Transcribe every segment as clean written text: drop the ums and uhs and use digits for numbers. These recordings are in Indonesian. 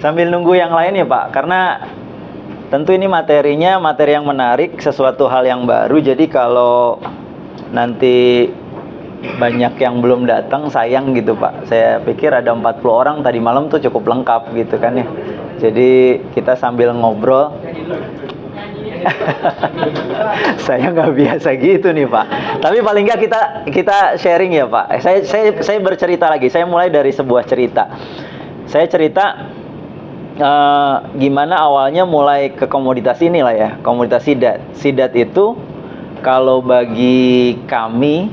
Sambil nunggu yang lain ya Pak, karena tentu ini materinya materi yang menarik, sesuatu hal yang baru. Jadi kalau nanti banyak yang belum datang sayang gitu Pak. Saya pikir ada 40 orang tadi malam tuh cukup lengkap gitu kan ya. Jadi kita sambil ngobrol. Saya nggak biasa gitu nih Pak. Tapi paling nggak kita sharing ya Pak. Saya bercerita lagi. Saya mulai dari sebuah cerita. Saya cerita gimana awalnya mulai ke komoditas ini lah ya, komoditas sidat. Sidat itu kalau bagi kami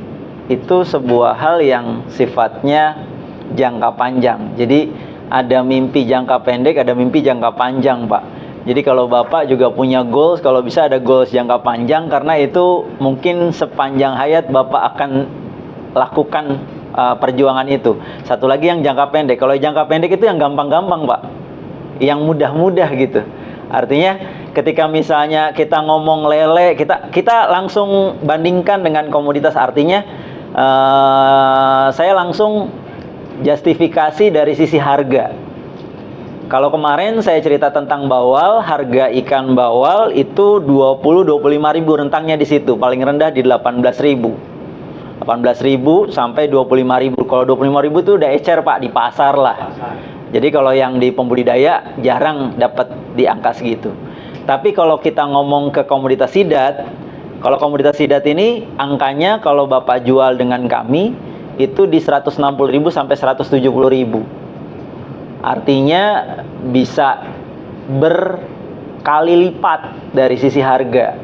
itu sebuah hal yang sifatnya jangka panjang. Jadi ada mimpi jangka pendek, ada mimpi jangka panjang Pak. Jadi kalau Bapak juga punya goals, kalau bisa ada goals jangka panjang, karena itu mungkin sepanjang hayat Bapak akan lakukan perjuangan itu. Satu lagi yang jangka pendek. Kalau jangka pendek itu yang gampang-gampang Pak, yang mudah-mudah gitu. Artinya ketika misalnya kita ngomong lele, kita langsung bandingkan dengan komoditas. Artinya saya langsung justifikasi dari sisi harga. Kalau kemarin saya cerita tentang bawal, harga ikan bawal itu 20-25 ribu, rentangnya di situ. Paling rendah di 18 ribu. 18 ribu sampai 25 ribu. Kalau 25 ribu itu udah ecer Pak, di pasar lah. Jadi kalau yang di pembudidaya jarang dapat di angka segitu. Tapi kalau kita ngomong ke komoditas sidat, kalau komoditas sidat ini angkanya kalau Bapak jual dengan kami itu di 160 ribu sampai 170 ribu. Artinya bisa berkali lipat dari sisi harga.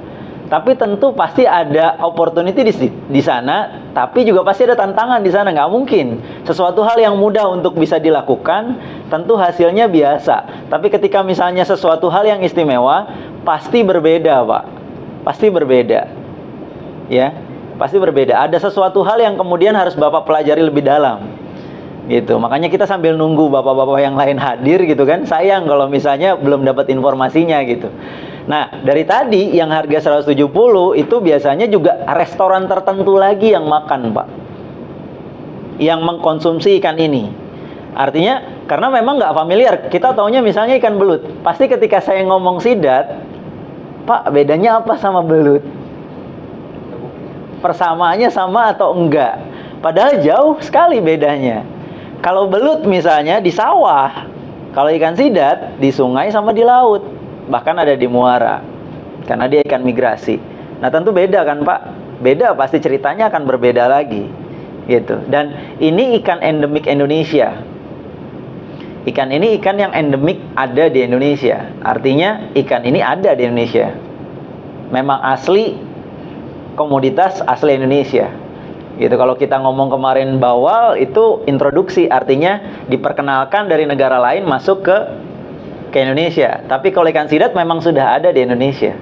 Tapi tentu pasti ada opportunity di sana, tapi juga pasti ada tantangan di sana. Nggak mungkin sesuatu hal yang mudah untuk bisa dilakukan, tentu hasilnya biasa. Tapi ketika misalnya sesuatu hal yang istimewa, pasti berbeda Pak. Pasti berbeda. Ya, pasti berbeda. Ada sesuatu hal yang kemudian harus Bapak pelajari lebih dalam. Gitu. Makanya kita sambil nunggu bapak-bapak yang lain hadir gitu kan. Sayang kalau misalnya belum dapat informasinya gitu. Nah, dari tadi yang harga 170 itu biasanya juga restoran tertentu lagi yang makan, Pak. Yang mengkonsumsi ikan ini. Artinya karena memang nggak familiar. Kita taunya misalnya ikan belut. Pasti ketika saya ngomong sidat, Pak, bedanya apa sama belut? Persamaannya sama atau enggak? Padahal jauh sekali bedanya. Kalau belut misalnya di sawah, kalau ikan sidat di sungai sama di laut, bahkan ada di muara, karena dia ikan migrasi. Nah tentu beda kan Pak, beda pasti ceritanya akan berbeda lagi, gitu. Dan ini ikan endemik Indonesia. Ikan ini ikan yang endemik ada di Indonesia. Artinya ikan ini ada di Indonesia. Memang asli, komoditas asli Indonesia. Gitu. Kalau kita ngomong kemarin bawal itu introduksi, artinya diperkenalkan dari negara lain masuk ke Indonesia. Tapi kalau ikan sidat memang sudah ada di Indonesia.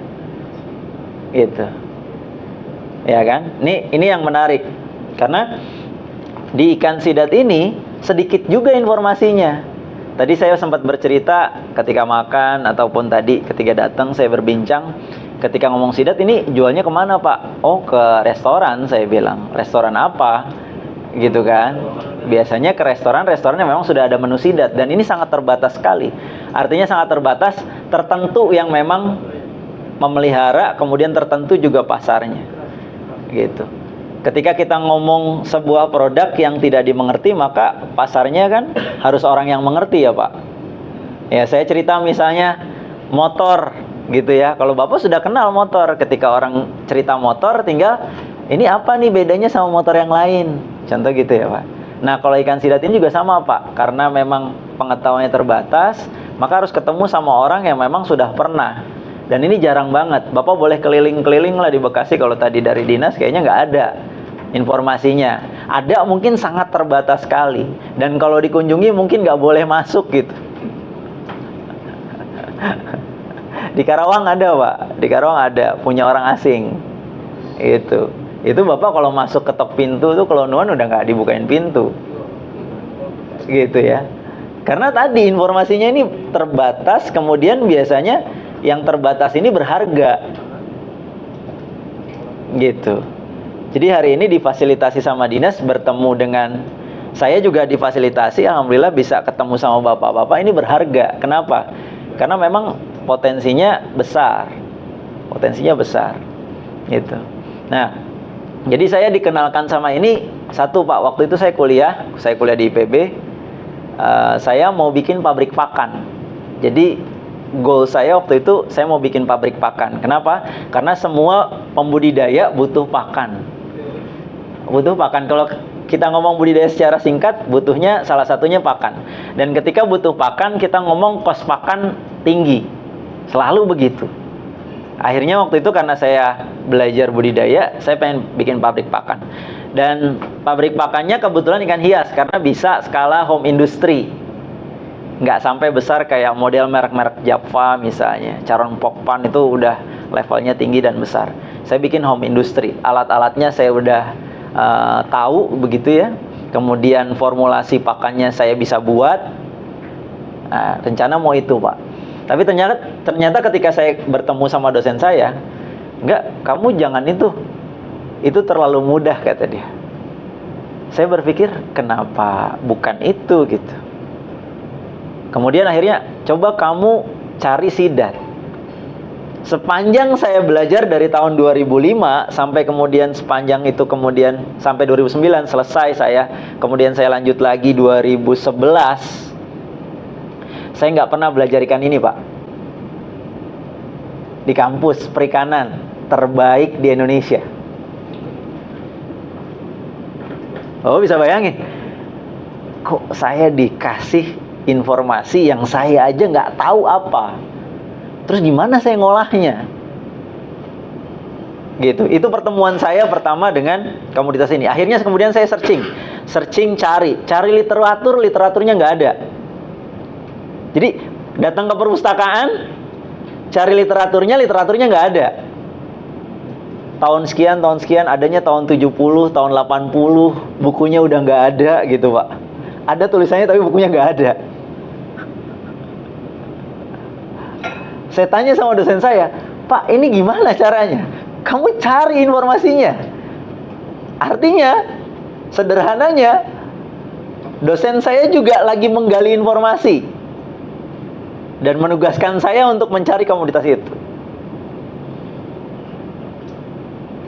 Gitu. Ya kan? Ini yang menarik. Karena di ikan sidat ini sedikit juga informasinya. Tadi saya sempat bercerita ketika makan ataupun tadi ketika datang saya berbincang. Ketika ngomong sidat ini jualnya kemana Pak? Oh ke restoran, saya bilang. Restoran apa? Gitu kan. Biasanya ke restoran yang memang sudah ada menu sidat. Dan ini sangat terbatas sekali. Artinya sangat terbatas, tertentu yang memang memelihara, kemudian tertentu juga pasarnya. Gitu. Ketika kita ngomong sebuah produk yang tidak dimengerti, maka pasarnya kan harus orang yang mengerti ya Pak. Ya saya cerita misalnya motor gitu ya. Kalau Bapak sudah kenal motor, ketika orang cerita motor tinggal ini apa nih bedanya sama motor yang lain. Contoh gitu ya Pak. Nah kalau ikan sidat ini juga sama Pak. Karena memang pengetahuannya terbatas, maka harus ketemu sama orang yang memang sudah pernah. Dan ini jarang banget. Bapak boleh keliling-keliling lah di Bekasi. Kalau tadi dari dinas kayaknya nggak ada informasinya. Ada mungkin sangat terbatas sekali. Dan kalau dikunjungi mungkin nggak boleh masuk gitu. Di Karawang ada Pak, di Karawang ada, punya orang asing. Itu Bapak kalau masuk ketok pintu tuh kalau nuan udah nggak dibukain pintu. Gitu ya. Karena tadi informasinya ini terbatas, kemudian biasanya yang terbatas ini berharga. Gitu. Jadi hari ini difasilitasi sama dinas bertemu dengan Saya juga difasilitasi, alhamdulillah bisa ketemu sama bapak-bapak ini berharga. Kenapa? Karena memang potensinya besar. Potensinya besar. Gitu. Nah, jadi saya dikenalkan sama ini, satu Pak, waktu itu saya kuliah di IPB, saya mau bikin pabrik pakan. Jadi goal saya waktu itu, saya mau bikin pabrik pakan. Kenapa? Karena semua pembudidaya butuh pakan. Butuh pakan. Kalau kita ngomong budidaya secara singkat, butuhnya salah satunya pakan. Dan ketika butuh pakan, kita ngomong kos pakan tinggi. Selalu begitu. Akhirnya waktu itu karena saya belajar budidaya, saya pengen bikin pabrik pakan. Dan pabrik pakannya kebetulan ikan hias, karena bisa skala home industry. Nggak sampai besar kayak model merek-merek Java misalnya. Charon Pokpan itu udah levelnya tinggi dan besar. Saya bikin home industry. Alat-alatnya saya udah tahu begitu ya. Kemudian formulasi pakannya saya bisa buat. Nah, rencana mau itu Pak. Tapi ternyata ketika saya bertemu sama dosen saya, enggak, kamu jangan itu. Itu terlalu mudah kata dia. Saya berpikir kenapa bukan itu gitu. Kemudian akhirnya coba kamu cari sidat. Sepanjang saya belajar dari tahun 2005 sampai kemudian sepanjang itu kemudian sampai 2009 selesai saya. Kemudian saya lanjut lagi 2011. Saya nggak pernah belajar ikan ini Pak. Di kampus perikanan terbaik di Indonesia. Oh bisa bayangin. Kok saya dikasih informasi yang saya aja nggak tahu apa. Terus gimana saya ngolahnya? Gitu. Itu pertemuan saya pertama dengan komoditas ini. Akhirnya kemudian saya searching cari literaturnya nggak ada. Jadi datang ke perpustakaan, cari literaturnya nggak ada. Tahun sekian, adanya tahun 70, tahun 80, bukunya udah nggak ada gitu Pak. Ada tulisannya tapi bukunya nggak ada. Saya tanya sama dosen saya, Pak ini gimana caranya? Kamu cari informasinya. Artinya, sederhananya, dosen saya juga lagi menggali informasi. Dan menugaskan saya untuk mencari komoditas itu.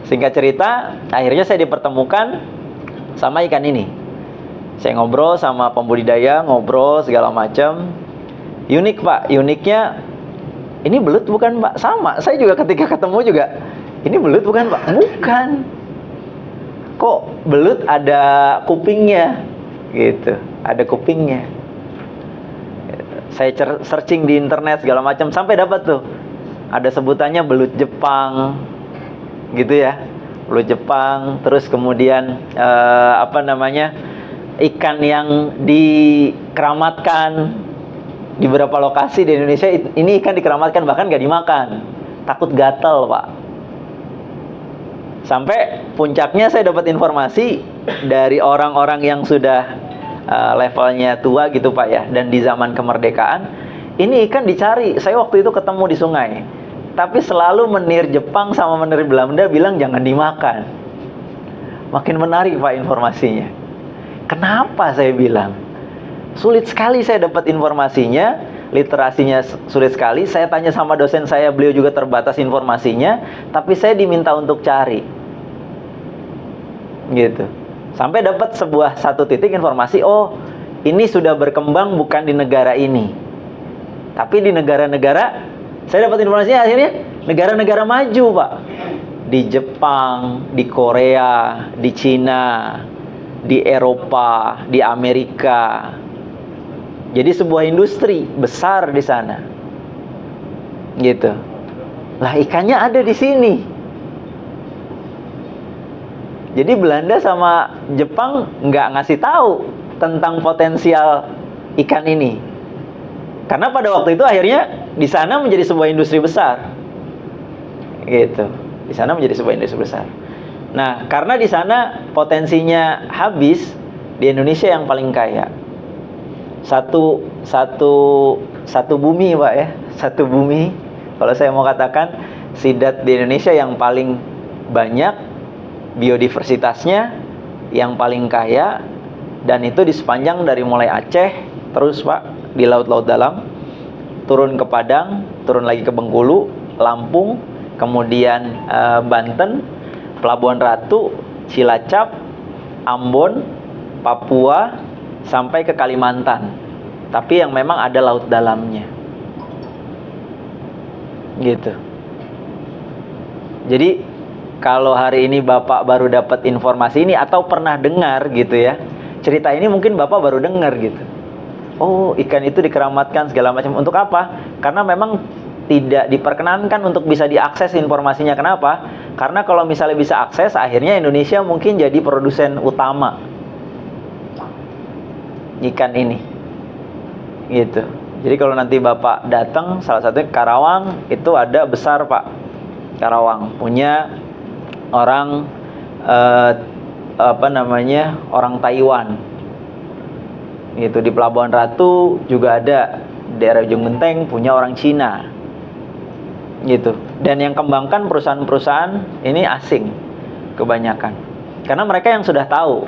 Singkat cerita, akhirnya saya dipertemukan sama ikan ini. Saya ngobrol sama pembudidaya, ngobrol segala macam. Unik Pak, uniknya ini belut bukan Pak? Sama, saya juga ketika ketemu juga, ini belut bukan Pak? Bukan. Kok belut ada kupingnya? Gitu, ada kupingnya. Saya searching di internet segala macam sampai dapat tuh. Ada sebutannya belut Jepang. Gitu ya. Belut Jepang, terus kemudian ikan yang dikeramatkan di beberapa lokasi di Indonesia. Ini ikan dikeramatkan, bahkan nggak dimakan, takut gatal Pak. Sampai puncaknya saya dapat informasi dari orang-orang yang sudah levelnya tua gitu Pak ya, dan di zaman kemerdekaan ini ikan dicari. Saya waktu itu ketemu di sungai, tapi selalu menir Jepang sama menir Belanda bilang jangan dimakan. Makin menarik Pak informasinya. Kenapa saya bilang? Sulit sekali saya dapat informasinya, literasinya sulit sekali. Saya tanya sama dosen saya, beliau juga terbatas informasinya, tapi saya diminta untuk cari. Gitu. Sampai dapat satu titik informasi, oh, ini sudah berkembang bukan di negara ini. Tapi di negara-negara, saya dapat informasinya akhirnya negara-negara maju, Pak. Di Jepang, di Korea, di Cina, di Eropa, di Amerika. Jadi sebuah industri besar di sana. Gitu. Lah ikannya ada di sini. Jadi Belanda sama Jepang nggak ngasih tahu tentang potensial ikan ini. Karena pada waktu itu akhirnya di sana menjadi sebuah industri besar. Gitu. Di sana menjadi sebuah industri besar. Nah, karena di sana potensinya habis, di Indonesia yang paling kaya. Satu bumi Pak ya, satu bumi. Kalau saya mau katakan sidat di Indonesia yang paling banyak, biodiversitasnya yang paling kaya, Dan itu di sepanjang dari mulai Aceh terus Pak, di laut-laut dalam, turun ke Padang, turun lagi ke Bengkulu, Lampung, kemudian Banten, Pelabuhan Ratu, Cilacap, Ambon, Papua, sampai ke Kalimantan. Tapi yang memang ada laut dalamnya. Gitu. Jadi kalau hari ini Bapak baru dapat informasi ini atau pernah dengar gitu ya, cerita ini mungkin Bapak baru dengar gitu. Oh, ikan itu dikeramatkan segala macam. Untuk apa? Karena memang tidak diperkenankan untuk bisa diakses informasinya. Kenapa? Karena kalau misalnya bisa akses, akhirnya Indonesia mungkin jadi produsen utama ikan ini. Gitu. Jadi kalau nanti Bapak datang, salah satunya Karawang, itu ada besar Pak. Karawang punya orang orang Taiwan. Gitu. Di Pelabuhan Ratu juga ada, daerah Ujung Genteng punya orang Cina. Gitu. Dan yang kembangkan perusahaan-perusahaan ini asing kebanyakan. Karena mereka yang sudah tahu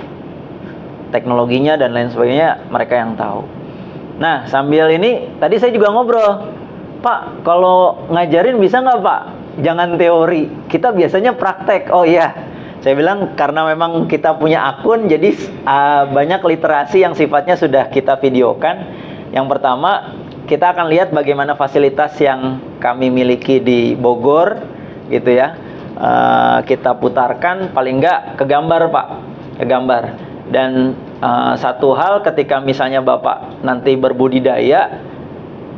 teknologinya dan lain sebagainya, mereka yang tahu. Nah, sambil ini tadi saya juga ngobrol, Pak, kalau ngajarin bisa nggak Pak? Jangan teori, kita biasanya praktek. Oh iya, saya bilang karena memang kita punya akun, jadi banyak literasi yang sifatnya sudah kita videokan. Yang pertama, kita akan lihat bagaimana fasilitas yang kami miliki di Bogor, gitu ya. Kita putarkan, paling nggak ke gambar Pak, ke gambar. Dan satu hal ketika misalnya Bapak nanti berbudidaya,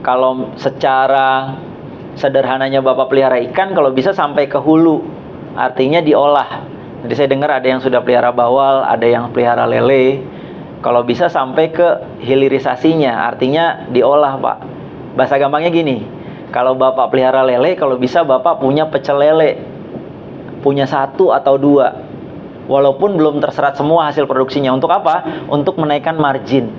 kalau secara sederhananya Bapak pelihara ikan, kalau bisa sampai ke hulu, artinya diolah. Jadi saya dengar ada yang sudah pelihara bawal, ada yang pelihara lele. Kalau bisa sampai ke hilirisasinya, artinya diolah Pak. Bahasa gampangnya gini, kalau Bapak pelihara lele, kalau bisa Bapak punya pecel lele, punya 1 atau 2. Walaupun belum terserap semua hasil produksinya. Untuk apa? Untuk menaikkan margin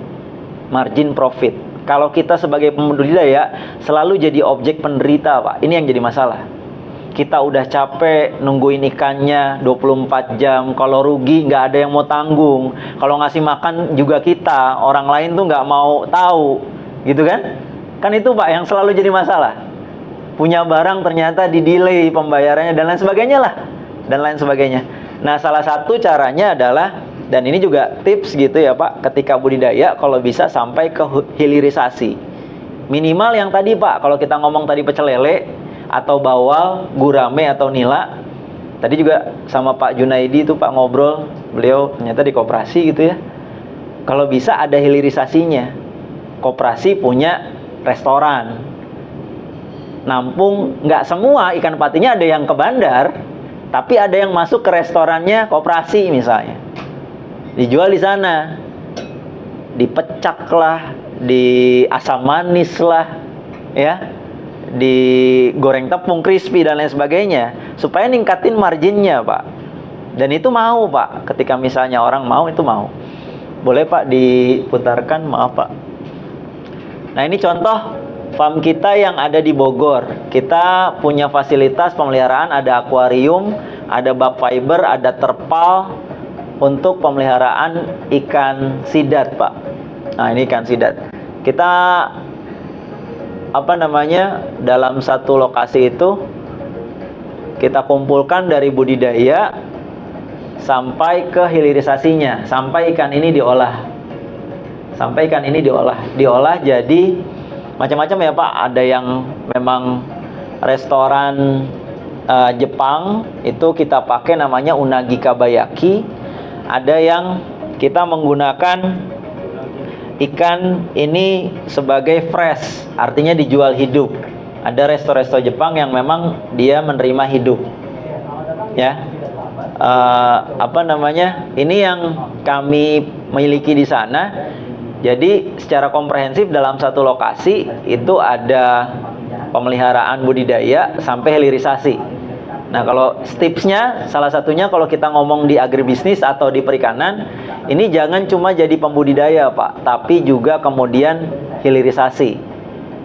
profit. Kalau kita sebagai pembudidaya selalu jadi objek penderita Pak, ini yang jadi masalah. Kita udah capek nungguin ikannya 24 jam. Kalau rugi nggak ada yang mau tanggung. Kalau ngasih makan juga kita, orang lain tuh nggak mau tahu, gitu kan? Kan itu Pak yang selalu jadi masalah. Punya barang ternyata di-delay pembayarannya dan lain sebagainya lah, dan lain sebagainya. Nah, salah satu caranya adalah, dan ini juga tips gitu ya Pak, ketika budidaya kalau bisa sampai ke hilirisasi. Minimal yang tadi Pak, kalau kita ngomong tadi pecel lele atau bawal, gurame atau nila. Tadi juga sama Pak Junaidi itu Pak ngobrol, beliau ternyata di koperasi gitu ya. Kalau bisa ada hilirisasinya. Koperasi punya restoran. Nampung, nggak semua ikan patinya ada yang ke bandar, tapi ada yang masuk ke restorannya koperasi misalnya. Dijual di sana. Dipecak lah, di asam manis lah, ya. Digoreng tepung crispy dan lain sebagainya, supaya ningkatin marginnya Pak. Dan itu mau Pak, ketika misalnya orang mau, itu mau. Boleh Pak diputarkan, maaf Pak. Nah, ini contoh farm kita yang ada di Bogor. Kita punya fasilitas pemeliharaan, ada akuarium, ada bak fiber, ada terpal untuk pemeliharaan ikan sidat Pak. Nah, ini ikan sidat. Kita dalam satu lokasi itu kita kumpulkan dari budidaya sampai ke hilirisasinya, sampai ikan ini diolah. Diolah jadi macam-macam ya Pak. Ada yang memang restoran Jepang, itu kita pakai namanya unagi kabayaki. Ada yang kita menggunakan ikan ini sebagai fresh, artinya dijual hidup. Ada resto-resto Jepang yang memang dia menerima hidup, ya. Ini yang kami miliki di sana. Jadi secara komprehensif dalam satu lokasi itu ada pemeliharaan budidaya sampai hilirisasi. Nah, kalau tipsnya salah satunya kalau kita ngomong di agribisnis atau di perikanan, ini jangan cuma jadi pembudidaya Pak, tapi juga kemudian hilirisasi.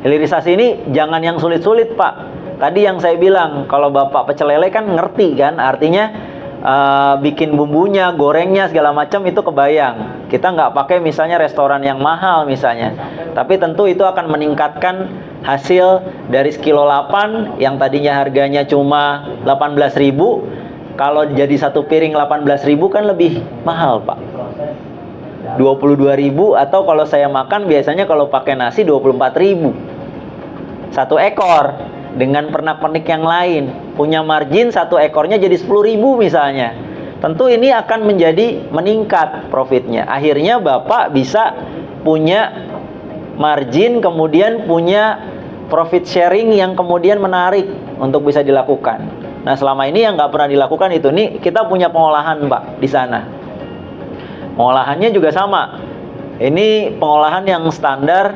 Hilirisasi ini jangan yang sulit-sulit Pak. Tadi yang saya bilang, kalau Bapak pecel lele kan ngerti kan, artinya bikin bumbunya, gorengnya segala macam itu kebayang. Kita nggak pakai misalnya restoran yang mahal misalnya, tapi tentu itu akan meningkatkan hasil dari sekilo 8 yang tadinya harganya cuma 18.000, kalau jadi satu piring 18.000 kan lebih mahal, Pak. 22.000, atau kalau saya makan biasanya kalau pakai nasi 24.000 satu ekor, dengan pernak-pernik yang lain, punya margin satu ekornya jadi 10.000 misalnya. Tentu ini akan menjadi meningkat profitnya. Akhirnya Bapak bisa punya margin, kemudian punya profit sharing yang kemudian menarik untuk bisa dilakukan. Nah, selama ini yang nggak pernah dilakukan itu, nih kita punya pengolahan, Pak, di sana. Pengolahannya juga sama. Ini pengolahan yang standar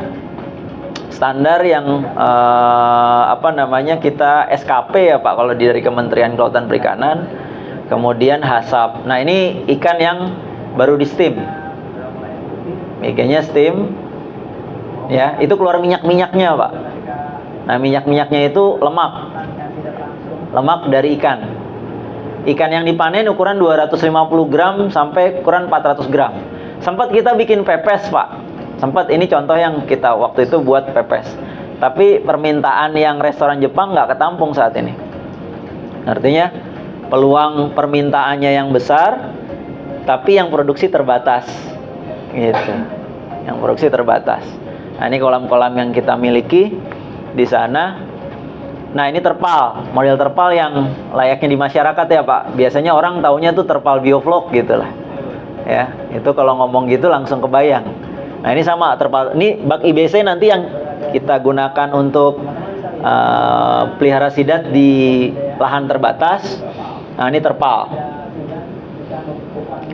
yang kita SKP ya, Pak, kalau dari Kementerian Kelautan Perikanan. Kemudian HACCP. Nah, ini ikan yang baru di steam. Ikannya steam. Ya, itu keluar minyak-minyaknya, Pak. Nah, minyak-minyaknya itu lemak dari ikan. Ikan yang dipanen ukuran 250 gram sampai ukuran 400 gram. Sempat kita bikin pepes, Pak. Sempat, ini contoh yang kita waktu itu buat pepes. Tapi permintaan yang restoran Jepang nggak ketampung saat ini. Artinya peluang permintaannya yang besar, tapi yang produksi terbatas. Gitu. Yang produksi terbatas. Nah, ini kolam-kolam yang kita miliki di sana. Nah, ini terpal, model terpal yang layaknya di masyarakat ya, Pak. Biasanya orang taunya tuh terpal bioflok gitu lah. Ya, itu kalau ngomong gitu langsung kebayang. Nah, ini sama terpal. Ini bak IBC nanti yang kita gunakan untuk pelihara sidat di lahan terbatas. Nah, ini terpal.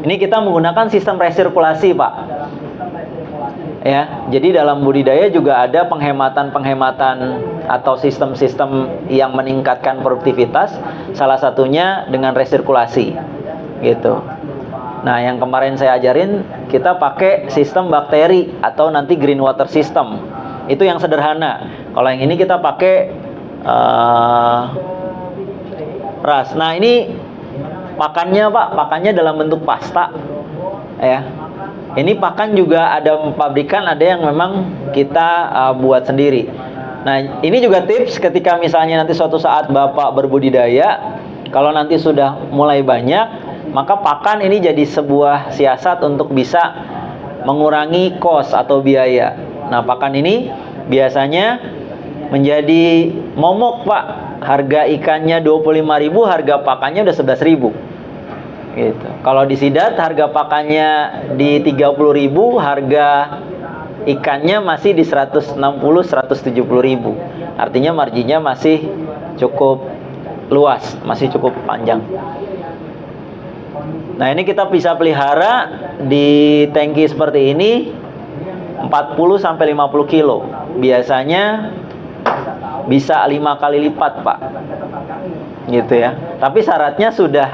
Ini kita menggunakan sistem resirkulasi, Pak. Ya, jadi dalam budidaya juga ada penghematan atau sistem-sistem yang meningkatkan produktivitas. Salah satunya dengan resirkulasi, gitu. Nah, yang kemarin saya ajarin, kita pakai sistem bakteri atau nanti green water system. Itu yang sederhana. Kalau yang ini kita pakai ras. Nah, ini pakannya, Pak, pakannya dalam bentuk pasta. Ya. Ini pakan juga ada pabrikan, ada yang memang kita buat sendiri. Nah, ini juga tips ketika misalnya nanti suatu saat Bapak berbudidaya, kalau nanti sudah mulai banyak, maka pakan ini jadi sebuah siasat untuk bisa mengurangi cost atau biaya. Nah, pakan ini biasanya menjadi momok, Pak. Harga ikannya 25.000, harga pakannya udah 11.000. Gitu. Kalau di sidat harga pakannya di 30.000, harga ikannya masih di 160-170.000. Artinya marginnya masih cukup luas, masih cukup panjang. Nah, ini kita bisa pelihara di tangki seperti ini 40-50 kilo. Biasanya bisa 5 kali lipat, Pak. Gitu ya. Tapi syaratnya sudah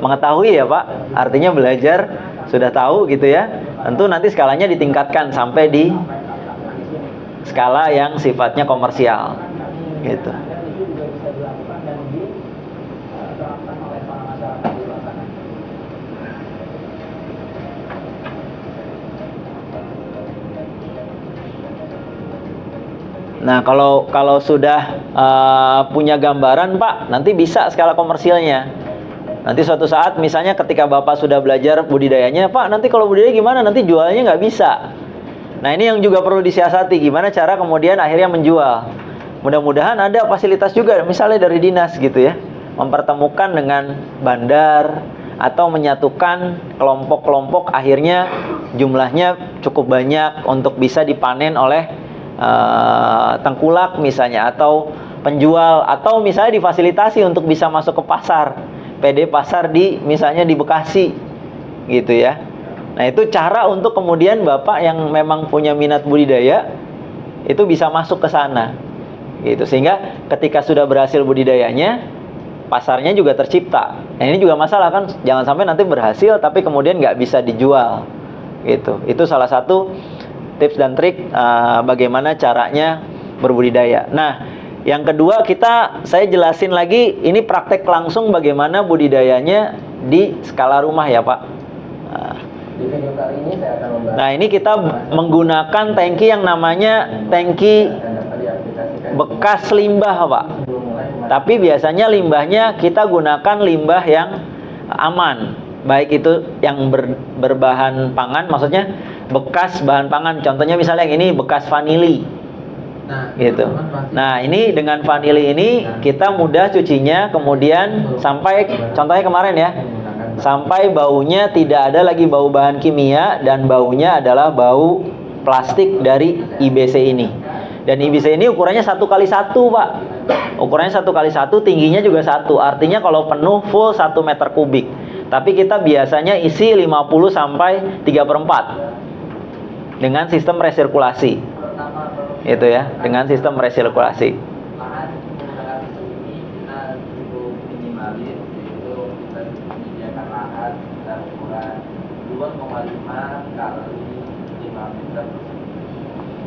mengetahui ya, Pak. Artinya belajar, sudah tahu gitu ya. Tentu nanti skalanya ditingkatkan sampai di skala yang sifatnya komersial. Gitu. Nah, kalau sudah punya gambaran, Pak, nanti bisa skala komersilnya. Nanti suatu saat misalnya ketika Bapak sudah belajar budidayanya, Pak, nanti kalau budidaya gimana? Nanti jualnya nggak bisa. Nah, ini yang juga perlu disiasati, gimana cara kemudian akhirnya menjual. Mudah-mudahan ada fasilitas juga, misalnya dari dinas gitu ya, mempertemukan dengan bandar atau menyatukan kelompok-kelompok, akhirnya jumlahnya cukup banyak untuk bisa dipanen oleh tengkulak misalnya, atau penjual, atau misalnya difasilitasi untuk bisa masuk ke pasar, PD pasar misalnya di Bekasi gitu ya. Nah, itu cara untuk kemudian Bapak yang memang punya minat budidaya itu bisa masuk ke sana gitu, sehingga ketika sudah berhasil budidayanya, pasarnya juga tercipta. Nah, ini juga masalah kan, jangan sampai nanti berhasil tapi kemudian nggak bisa dijual gitu. Itu salah satu tips dan trik bagaimana caranya berbudidaya. Nah, yang kedua saya jelasin lagi, ini praktek langsung bagaimana budidayanya di skala rumah ya Pak. Di video kali ini saya akan membahas. Nah, ini kita menggunakan tangki yang namanya tangki bekas limbah Pak. Tapi biasanya limbahnya kita gunakan limbah yang aman. Baik itu yang berbahan pangan, maksudnya bekas bahan pangan. Contohnya misalnya yang ini bekas vanili. Gitu. Nah, ini dengan vanili ini kita mudah cucinya, kemudian sampai contohnya kemarin ya. Sampai baunya tidak ada lagi bau bahan kimia dan baunya adalah bau plastik dari IBC ini. Dan IBC ini ukurannya 1x1 Pak. Ukurannya 1x1, tingginya juga 1. Artinya kalau penuh full 1 meter kubik. Tapi kita biasanya isi 50 sampai 3/4 dengan sistem resirkulasi. Itu ya, dengan sistem resirkulasi.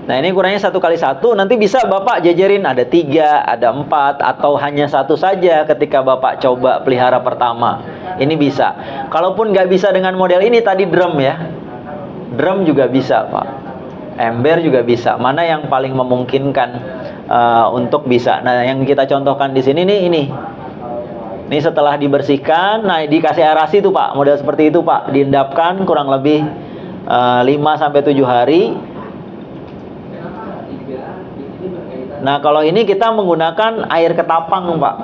Nah, ini ukurannya 1x1. Nanti bisa Bapak jajarin ada 3, ada 4, atau hanya 1 saja ketika Bapak coba pelihara pertama. Ini bisa. Kalaupun nggak bisa dengan model ini tadi drum ya. Drum juga bisa Pak. Ember juga bisa. Mana yang paling memungkinkan untuk bisa. Nah, yang kita contohkan di sini nih ini. Ini setelah dibersihkan, nah dikasih aerasi tuh Pak. Model seperti itu Pak. Diendapkan kurang lebih 5 sampai 7 hari. Nah, kalau ini kita menggunakan air ketapang, Pak.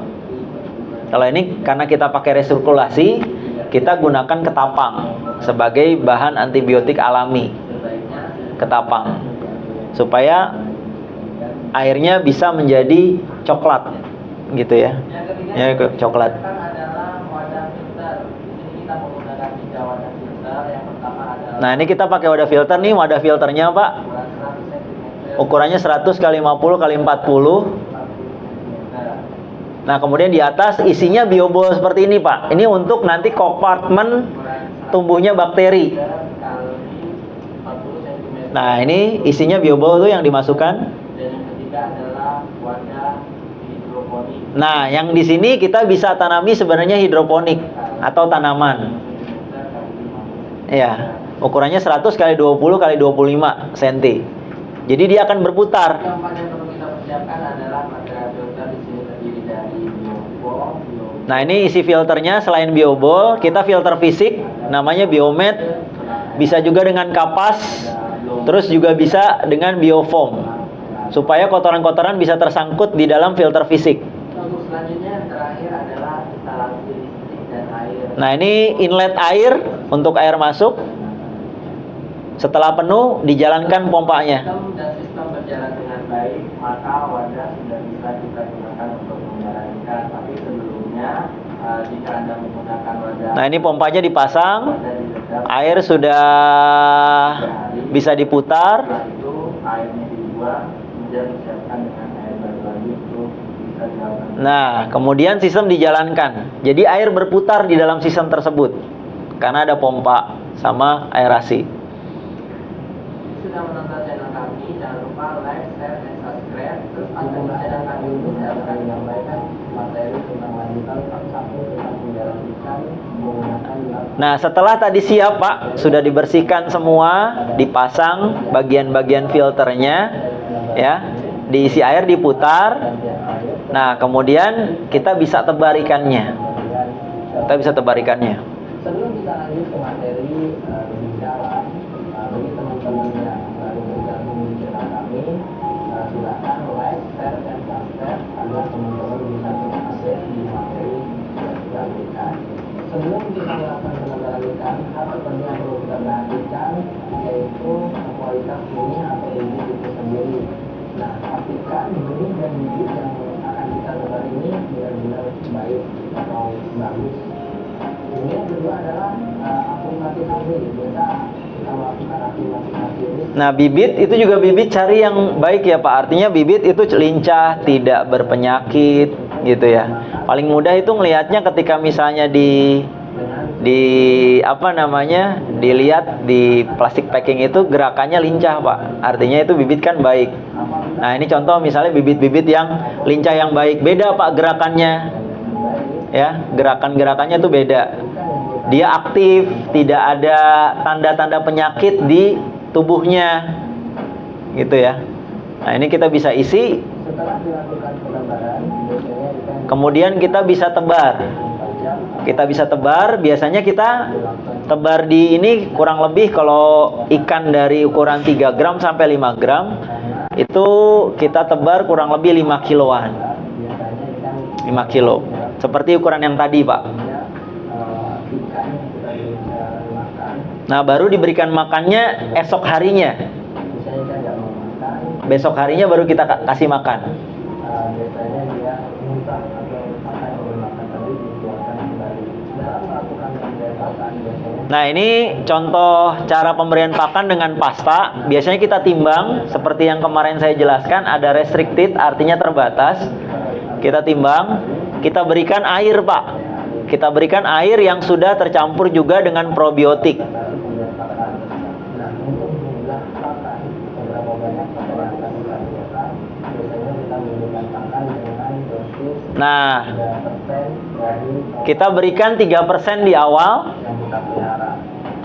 Kalau ini karena kita pakai resirkulasi, kita gunakan ketapang sebagai bahan antibiotik alami. Ketapang. Supaya airnya bisa menjadi coklat gitu ya. Ya, coklat. Nah, ini kita pakai wadah filter nih, wadah filternya, Pak. Ukurannya 100 x 50 x 40. Nah, kemudian di atas isinya biobol seperti ini, Pak. Ini untuk nanti kompartemen tumbuhnya bakteri. Nah, ini isinya biobol tuh yang dimasukkan. Nah, yang di sini kita bisa tanami sebenarnya hidroponik atau tanaman. Ya, ukurannya 100 x 20 x 25 cm. Jadi dia akan berputar. Nah, ini isi filternya selain biobol, kita filter fisik namanya biomed. Bisa juga dengan kapas, terus juga bisa dengan biofoam. Supaya kotoran-kotoran bisa tersangkut di dalam filter fisik. Nah, ini inlet air untuk air masuk. Setelah penuh, dijalankan pompanya. Sistem berjalan dengan baik, maka wadah sudah bisa kita gunakan untuk menjalankan. Tapi sebelumnya, jika Anda menggunakan wadah, nah, ini pompanya dipasang, air sudah bisa diputar. setelah itu airnya dibuang, kemudian disiapkan dengan air baru lagi untuk bisa dilakukan. Nah, kemudian sistem dijalankan. Jadi air berputar di dalam sistem tersebut karena ada pompa sama aerasi. Sudah menonton channel kami, jangan lupa like, share, dan subscribe. Terus pantengin channel kami ini, saya akan menyampaikan materi tentang lanjutan bab 1 tentang menjalankan menggunakan. Nah, setelah tadi siap Pak, sudah dibersihkan semua, dipasang bagian-bagian filternya, ya, diisi air, diputar. Nah, kemudian kita bisa tebar ikannya. Kita bisa tebar ikannya. Sebelum kita lanjut ke materi lebih dalam, bagi teman-teman yang baru bergabung di channel kami, silakan like, share, dan subscribe agar teman-teman bisa terupdate di materi yang kita berikan. Sebelum kita melakukan pengembangan ikan, hal penting yang perlu kita perhatikan yaitu kualitas benih atau bibit itu sendiri. Nah, pastikan benih dan bibit yang akan kita tebar ini benar-benar baik atau bagus. Ini yang kedua adalah aplikasi hasil. Biasa kita melakukan aplikasi ini. Nah, bibit itu juga bibit cari yang baik ya Pak. Artinya bibit itu lincah, tidak berpenyakit gitu ya. Paling mudah itu ngelihatnya ketika misalnya di apa namanya, dilihat di plastik packing itu gerakannya lincah Pak. Artinya itu bibit kan baik. Nah, ini contoh misalnya bibit-bibit yang lincah yang baik. Beda Pak gerakannya. Ya, gerakan-gerakannya tuh beda. dia aktif, tidak ada tanda-tanda penyakit di tubuhnya, gitu ya. Nah, ini kita bisa isi. Setelah dilakukan penebaran, biasanya Kemudian kita bisa tebar. Kita bisa tebar, biasanya kita tebar di ini kurang lebih kalau ikan dari ukuran 3 gram sampai 5 gram itu kita tebar kurang lebih 5 kiloan. 5 kilo. Seperti ukuran yang tadi, Pak. Nah, baru diberikan makannya esok harinya. Besok harinya baru kita kasih makan. Biasanya dia muntah atau apa yang dimakan tadi dikeluarkan kembali. Dalam melakukan pemberian pakan biasanya. Nah, ini contoh cara pemberian pakan dengan pasta. Biasanya kita timbang seperti yang kemarin saya jelaskan, ada restricted artinya terbatas. Kita timbang, kita berikan air, Pak. Kita berikan air yang sudah tercampur juga dengan probiotik. Nah, kita berikan 3% di awal,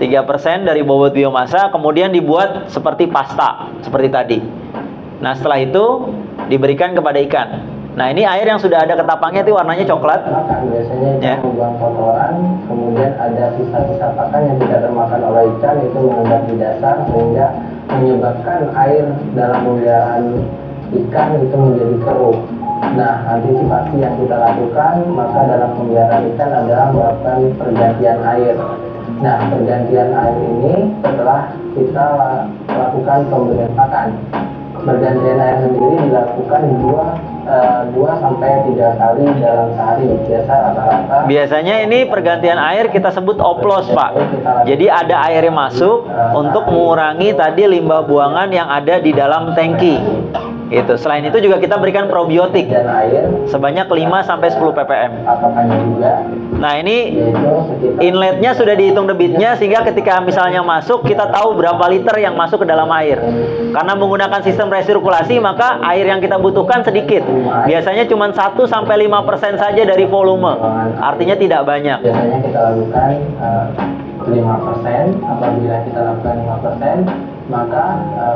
3% dari bobot biomasa, kemudian dibuat seperti pasta, seperti tadi. Nah, setelah itu diberikan kepada ikan. Nah, ini air yang sudah ada ketapangnya itu warnanya coklat. Biasanya Ya. ikan membuang kotoran, kemudian ada sisa-sisa pakan yang tidak termakan oleh ikan itu mengendap di dasar sehingga menyebabkan air dalam pemeliharaan ikan itu menjadi keruh. Nah, antisipasi yang kita lakukan maka dalam pemeliharaan ikan adalah melakukan pergantian air. Nah, pergantian air ini setelah kita lakukan pemberian pakan. Pergantian air sendiri dilakukan 2 sampai 3 kali dalam sehari. Biasa rata-rata. Biasanya ini pergantian air kita sebut oplos, Pak. Jadi ada airnya masuk untuk mengurangi tadi limbah buangan yang ada di dalam tangki. Gitu. Selain itu juga kita berikan probiotik Dan air sebanyak 5 sampai 10 ppm. patokannya juga Nah, ini yaitu sekitar inletnya sudah dihitung debitnya sehingga ketika misalnya masuk kita tahu berapa liter yang masuk ke dalam air. Karena menggunakan sistem resirkulasi maka air yang kita butuhkan sedikit. Biasanya cuma 1 sampai 5% saja dari volume. Artinya tidak banyak. biasanya kita lakukan 5%. Apabila kita lakukan 5%, maka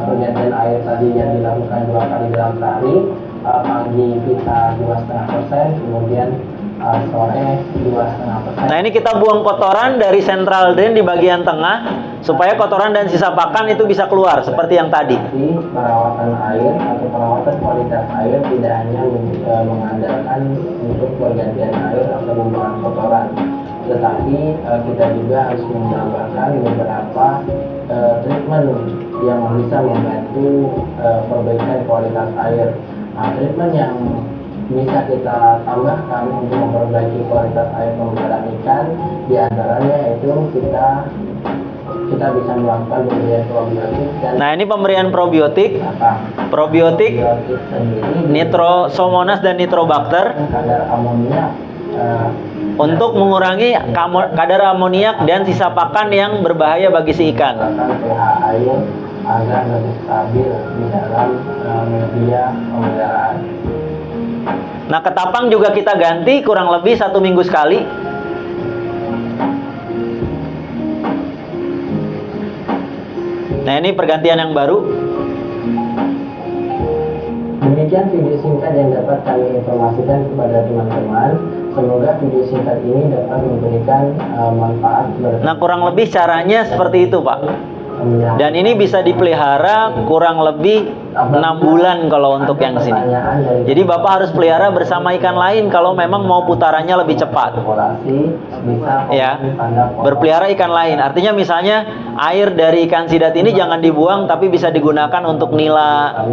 pergantian air tadi yang dilakukan 2 kali dalam sehari, pagi kita 2,5%, kemudian sore 2,5%. Nah, ini kita buang kotoran dari central drain di bagian tengah supaya kotoran dan sisa pakan itu bisa keluar seperti yang tadi. Jadi, perawatan air atau perawatan kualitas air tidak hanya mengandalkan untuk pergantian air atau pembuangan kotoran, tetapi kita juga harus menambahkan beberapa treatment yang bisa membantu perbaikan kualitas air. Nah, treatment yang bisa kita tambahkan untuk memperbaiki kualitas air pemeliharaan ikan, diantaranya itu kita bisa melakukan pemberian probiotik dan Nah, ini pemberian probiotik. Probiotik sendiri Nitrosomonas dan Nitrobacter kadar amonia untuk mengurangi kadar amoniak dan sisa pakan yang berbahaya bagi si ikan. menggunakan pH air agar lebih stabil di dalam media pemeliharaan. Nah, ketapang juga kita ganti kurang lebih 1 minggu sekali. Nah, ini pergantian yang baru. Demikian video singkat yang dapat kami informasikan kepada teman-teman. Semoga video singkat ini dapat memberikan manfaat Nah, kurang lebih caranya seperti itu, Pak. Dan ini bisa dipelihara kurang lebih 6 bulan kalau untuk yang sini. Jadi Bapak harus pelihara bersama ikan lain kalau memang mau putarannya lebih cepat. Ya, berpelihara ikan lain. Artinya misalnya air dari ikan sidat ini jangan dibuang tapi bisa digunakan untuk nila,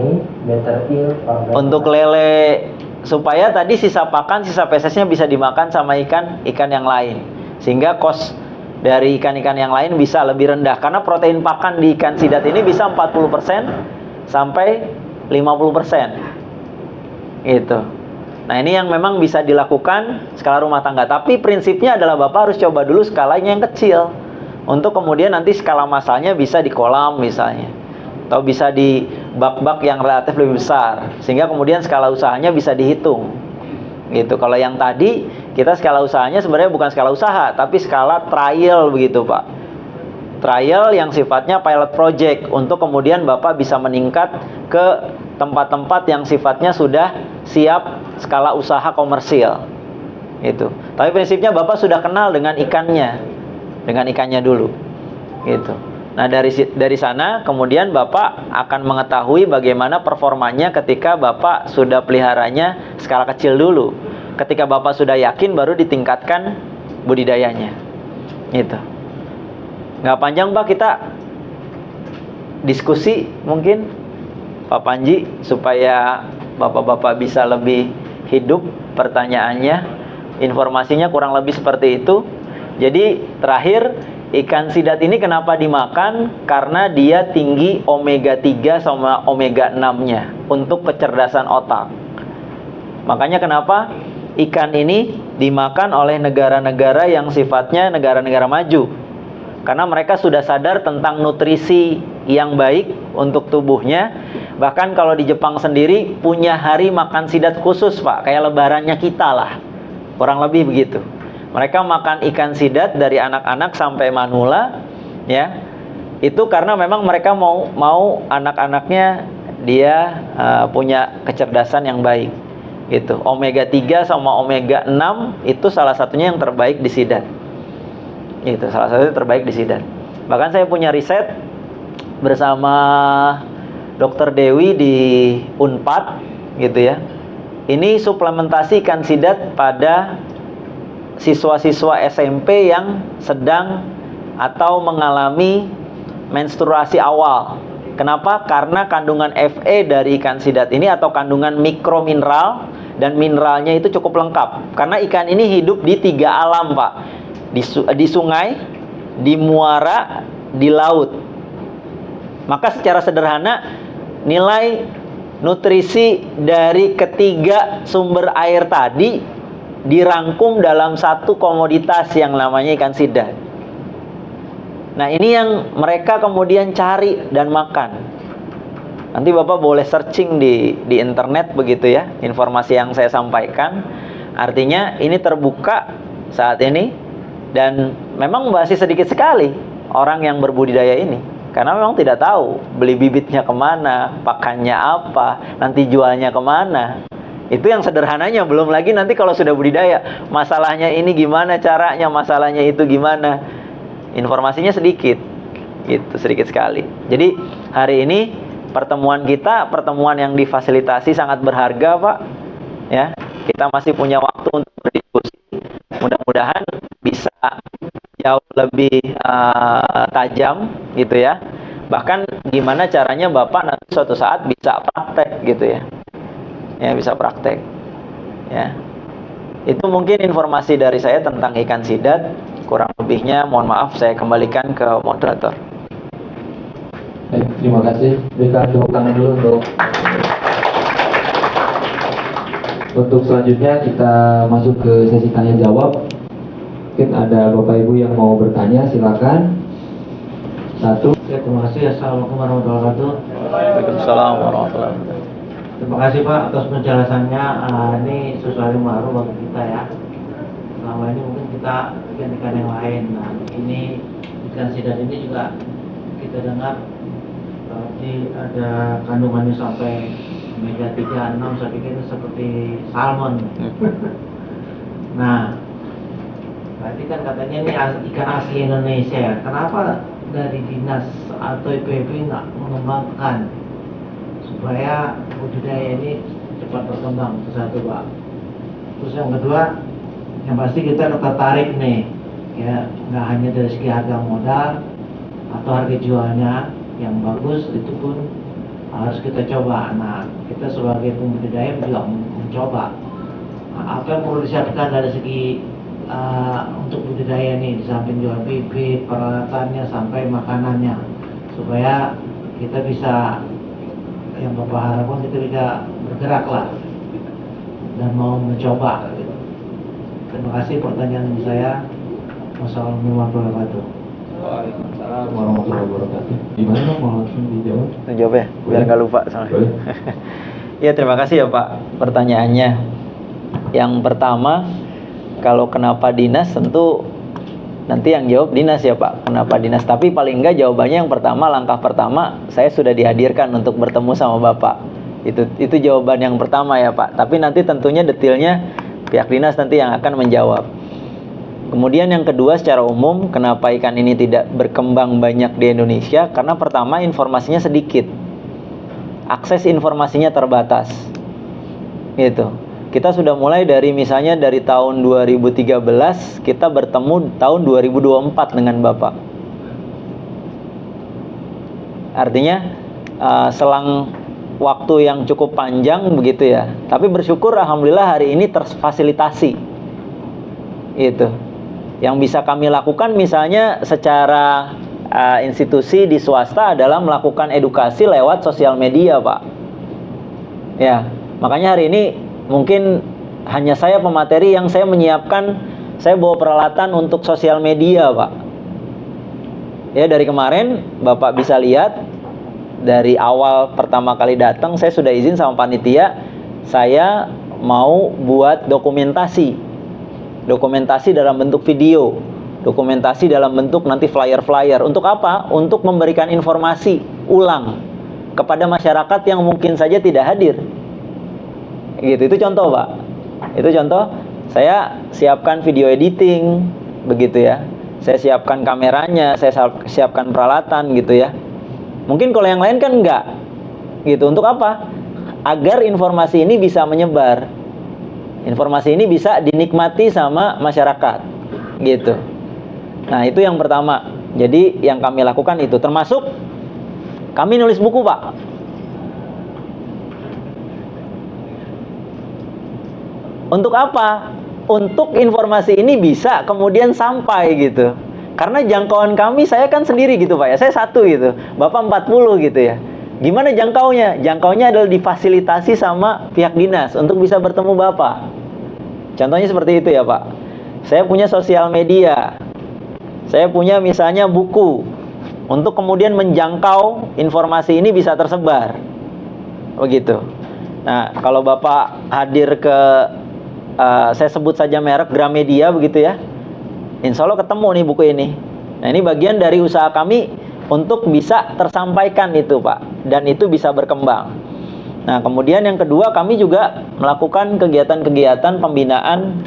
untuk lele, supaya tadi sisa pakan, sisa fesesnya bisa dimakan sama ikan yang lain. Sehingga cost dari ikan-ikan yang lain bisa lebih rendah. Karena protein pakan di ikan sidat ini bisa 40% sampai 50%. Gitu. Nah, ini yang memang bisa dilakukan skala rumah tangga. Tapi prinsipnya adalah Bapak harus coba dulu skalanya yang kecil. Untuk kemudian nanti skala masalnya bisa di kolam misalnya. Atau bisa di bak-bak yang relatif lebih besar. Sehingga kemudian skala usahanya bisa dihitung. Gitu. Kalau yang tadi Kita skala usahanya sebenarnya bukan skala usaha, tapi skala trial begitu Pak. Trial yang sifatnya pilot project untuk kemudian Bapak bisa meningkat ke tempat-tempat yang sifatnya sudah siap skala usaha komersil. Itu. Tapi prinsipnya Bapak sudah kenal dengan ikannya dulu. Gitu. Nah, dari sana kemudian Bapak akan mengetahui bagaimana performanya ketika Bapak sudah peliharanya skala kecil dulu. Ketika Bapak sudah yakin baru ditingkatkan budidayanya. Gitu. Nggak panjang Pak, kita diskusi mungkin Pak Panji supaya Bapak-bapak bisa lebih hidup pertanyaannya. Informasinya kurang lebih seperti itu. Jadi terakhir, ikan sidat ini kenapa dimakan? Karena dia tinggi omega 3 sama omega 6-nya untuk kecerdasan otak. Makanya kenapa ikan ini dimakan oleh negara-negara yang sifatnya negara-negara maju. Karena mereka sudah sadar tentang nutrisi yang baik untuk tubuhnya. Bahkan kalau di Jepang sendiri punya hari makan sidat khusus Pak, kayak lebarannya kita lah, kurang lebih begitu. Mereka makan ikan sidat dari anak-anak sampai manula, ya. Itu karena memang mereka mau anak-anaknya dia punya kecerdasan yang baik, gitu. Omega 3 sama omega 6 itu salah satunya yang terbaik di sidat. Itu salah satu terbaik di sidat. Bahkan saya punya riset bersama Dr. Dewi di Unpad, gitu ya. Ini suplementasi ikan sidat pada siswa-siswa SMP yang sedang atau mengalami menstruasi awal. Kenapa? Karena kandungan Fe dari ikan sidat ini atau kandungan mikromineral dan mineralnya itu cukup lengkap. Karena ikan ini hidup di 3 alam Pak. Di sungai, di muara, di laut. Maka secara sederhana nilai nutrisi dari ketiga sumber air tadi dirangkum dalam satu komoditas yang namanya ikan sidat. Nah, ini yang mereka kemudian cari dan makan. Nanti Bapak boleh searching di internet begitu ya, informasi yang saya sampaikan. Artinya ini terbuka saat ini. Dan memang masih sedikit sekali orang yang berbudidaya ini. Karena memang tidak tahu beli bibitnya kemana, pakannya apa, nanti jualnya kemana. Itu yang sederhananya. Belum lagi nanti kalau sudah budidaya, masalahnya ini gimana caranya, masalahnya itu gimana. Informasinya sedikit, gitu, sedikit sekali. Jadi hari ini pertemuan kita, pertemuan yang difasilitasi sangat berharga Pak. Ya, kita masih punya waktu untuk berdiskusi. Mudah-mudahan bisa jauh lebih tajam gitu ya. Bahkan gimana caranya Bapak nanti suatu saat bisa praktek gitu ya. Ya, bisa praktek. Ya. Itu mungkin informasi dari saya tentang ikan sidat. Kurang lebihnya mohon maaf, saya kembalikan ke moderator. Baik, terima kasih. Berikan tepuk tangan dulu untuk selanjutnya kita masuk ke sesi tanya jawab. Mungkin ada Bapak Ibu yang mau bertanya, silakan. Satu. Ya, terima kasih. Assalamualaikum warahmatullahi wabarakatuh. Waalaikumsalam warahmatullahi wabarakatuh. Terima kasih Pak atas penjelasannya. Ini sesuatu yang baru bagi kita ya. Selama ini mungkin kita ikan-ikan yang lain. Nah, ini ikan sidat ini juga kita dengar ada kandungannya sampai omega 3, 6, saya pikir seperti salmon. Nah, berarti kan katanya ini ikan asli Indonesia ya. Kenapa dari dinas atau IPB nggak mengembangkan supaya budidaya ini cepat berkembang? Itu satu Pak. Terus yang kedua, yang pasti kita tertarik nih ya, nggak hanya dari segi harga modal atau harga jualnya yang bagus, itu pun harus kita coba. Nah, kita sebagai pembudidaya juga mencoba. Nah, apa yang perlu disiapkan dari segi untuk budidaya ini, di samping jual bibit, peralatannya sampai makanannya, supaya kita bisa, yang Bapak harapkan kita bisa bergerak lah dan mau mencoba gitu. Terima kasih pertanyaan saya. Wassalamualaikum warahmatullahi wabarakatuh. Waalaikumsalam warahmatullahi wabarakatuh. Gimana, mau langsung dijawab? Jawab ya, biar nggak lupa soalnya. Boleh. Ya, terima kasih ya Pak pertanyaannya. Yang pertama, Kalau kenapa dinas tentu nanti yang jawab dinas ya Pak. Kenapa dinas? Tapi paling enggak jawabannya yang pertama, langkah pertama saya sudah dihadirkan untuk bertemu sama Bapak. Itu jawaban yang pertama ya Pak. Tapi nanti tentunya detailnya pihak dinas nanti yang akan menjawab. Kemudian yang kedua, secara umum kenapa ikan ini tidak berkembang banyak di Indonesia? Karena pertama, informasinya sedikit, akses informasinya terbatas gitu. Kita sudah mulai dari misalnya dari tahun 2013 kita bertemu tahun 2024 dengan Bapak. Artinya selang waktu yang cukup panjang begitu ya. Tapi bersyukur alhamdulillah hari ini terfasilitasi. Itu. Yang bisa kami lakukan misalnya secara institusi di swasta adalah melakukan edukasi lewat sosial media, Pak. Ya, makanya hari ini mungkin hanya saya pemateri yang saya menyiapkan, saya bawa peralatan untuk sosial media, Pak. Ya, dari kemarin Bapak bisa lihat, dari awal pertama kali datang saya sudah izin sama panitia, saya mau buat dokumentasi dalam bentuk video, dokumentasi dalam bentuk nanti flyer-flyer. Untuk apa? Untuk memberikan informasi ulang kepada masyarakat yang mungkin saja tidak hadir. Gitu, itu contoh Pak. Itu contoh. Saya siapkan video editing, begitu ya. Saya siapkan kameranya, saya siapkan peralatan gitu ya. Mungkin kalau yang lain kan enggak. Gitu, untuk apa? Agar informasi ini bisa menyebar. Informasi ini bisa dinikmati sama masyarakat. Gitu. Nah, itu yang pertama. Jadi yang kami lakukan itu, termasuk kami nulis buku, Pak. Untuk apa? Untuk informasi ini bisa kemudian sampai gitu. Karena jangkauan kami, saya kan sendiri gitu Pak ya. Saya satu gitu. Bapak 40 gitu ya. Gimana jangkaunya? Jangkaunya adalah difasilitasi sama pihak dinas untuk bisa bertemu Bapak. Contohnya seperti itu ya Pak. Saya punya sosial media. Saya punya misalnya buku. Untuk kemudian menjangkau informasi ini bisa tersebar. Begitu. Nah, kalau Bapak hadir ke saya sebut saja merek Gramedia begitu ya, insya Allah ketemu nih buku ini. Nah, ini bagian dari usaha kami untuk bisa tersampaikan itu Pak, dan itu bisa berkembang. Nah, kemudian yang kedua, kami juga melakukan kegiatan-kegiatan pembinaan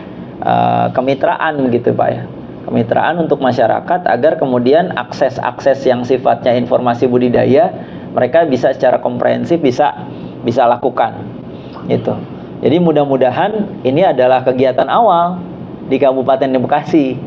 kemitraan gitu Pak ya, kemitraan untuk masyarakat agar kemudian akses-akses yang sifatnya informasi budidaya mereka bisa secara komprehensif bisa lakukan gitu. Jadi mudah-mudahan ini adalah kegiatan awal di Kabupaten Bekasi,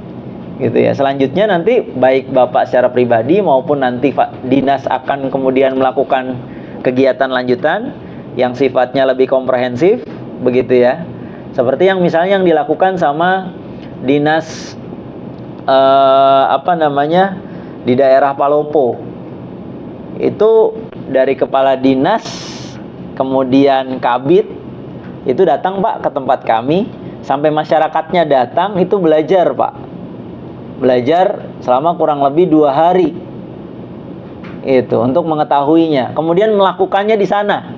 gitu ya. Selanjutnya nanti baik Bapak secara pribadi maupun nanti Pak Dinas akan kemudian melakukan kegiatan lanjutan yang sifatnya lebih komprehensif, begitu ya. Seperti yang misalnya yang dilakukan sama Dinas di daerah Palopo. Itu dari kepala dinas, kemudian kabid itu datang Pak ke tempat kami, sampai masyarakatnya datang itu belajar Pak, belajar selama kurang lebih 2 hari itu untuk mengetahuinya, kemudian melakukannya di sana,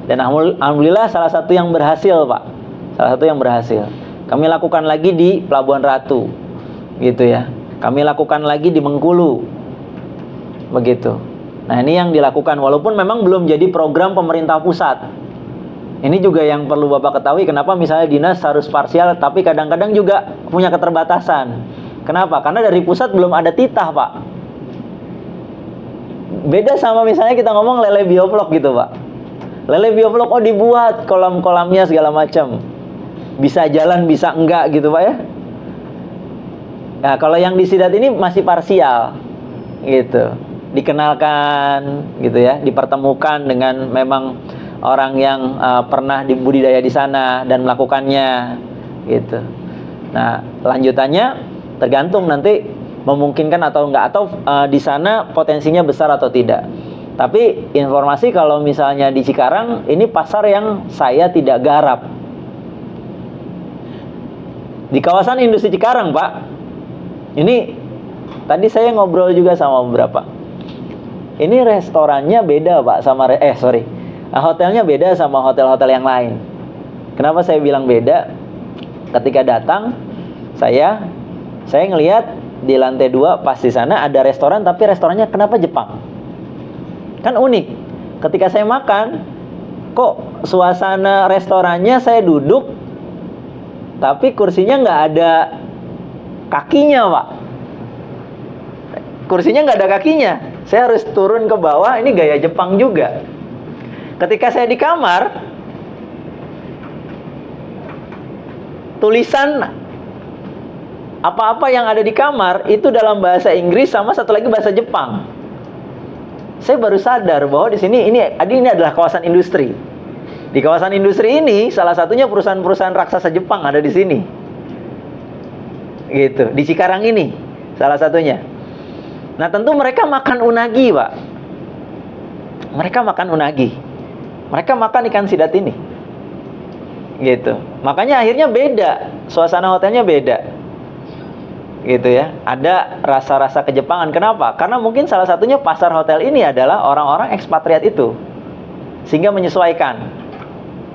dan alhamdulillah salah satu yang berhasil Pak, salah satu yang berhasil. Kami lakukan lagi di Pelabuhan Ratu gitu ya, kami lakukan lagi di Bengkulu begitu. Nah, ini yang dilakukan walaupun memang belum jadi program pemerintah pusat. Ini juga yang perlu Bapak ketahui, kenapa misalnya dinas harus parsial, tapi kadang-kadang juga punya keterbatasan. Kenapa? Karena dari pusat belum ada titah, Pak. Beda sama misalnya kita ngomong lele bioflok gitu, Pak. Lele bioflok, oh dibuat kolam-kolamnya segala macam. Bisa jalan, bisa enggak gitu, Pak ya. Nah, kalau yang di Sidat ini masih parsial gitu. Dikenalkan gitu ya, dipertemukan dengan memang orang yang pernah dibudidaya di sana dan melakukannya gitu. Nah, lanjutannya tergantung nanti memungkinkan atau enggak, atau di sana potensinya besar atau tidak. Tapi informasi kalau misalnya di Cikarang ini pasar yang saya tidak garap. Di kawasan industri Cikarang, Pak. Ini tadi saya ngobrol juga sama beberapa. Ini restorannya beda, Pak, sama hotelnya beda sama hotel-hotel yang lain. Kenapa saya bilang beda? Ketika datang, saya ngelihat di lantai 2 pas di sana ada restoran, tapi restorannya kenapa Jepang? Kan unik. Ketika saya makan, kok suasana restorannya saya duduk, tapi kursinya nggak ada kakinya, Pak. Kursinya nggak ada kakinya. Saya harus turun ke bawah, ini gaya Jepang juga. Ketika saya di kamar, tulisan apa-apa yang ada di kamar itu dalam bahasa Inggris sama satu lagi bahasa Jepang. Saya baru sadar bahwa di sini ini adalah kawasan industri. Di kawasan industri ini salah satunya perusahaan-perusahaan raksasa Jepang ada di sini. Gitu, di Cikarang ini salah satunya. Nah, tentu mereka makan unagi, Pak. Mereka makan unagi. Mereka makan ikan sidat ini. Gitu. Makanya akhirnya beda, suasana hotelnya beda. Gitu ya. Ada rasa-rasa kejepangan. Kenapa? Karena mungkin salah satunya pasar hotel ini adalah orang-orang ekspatriat itu. Sehingga menyesuaikan.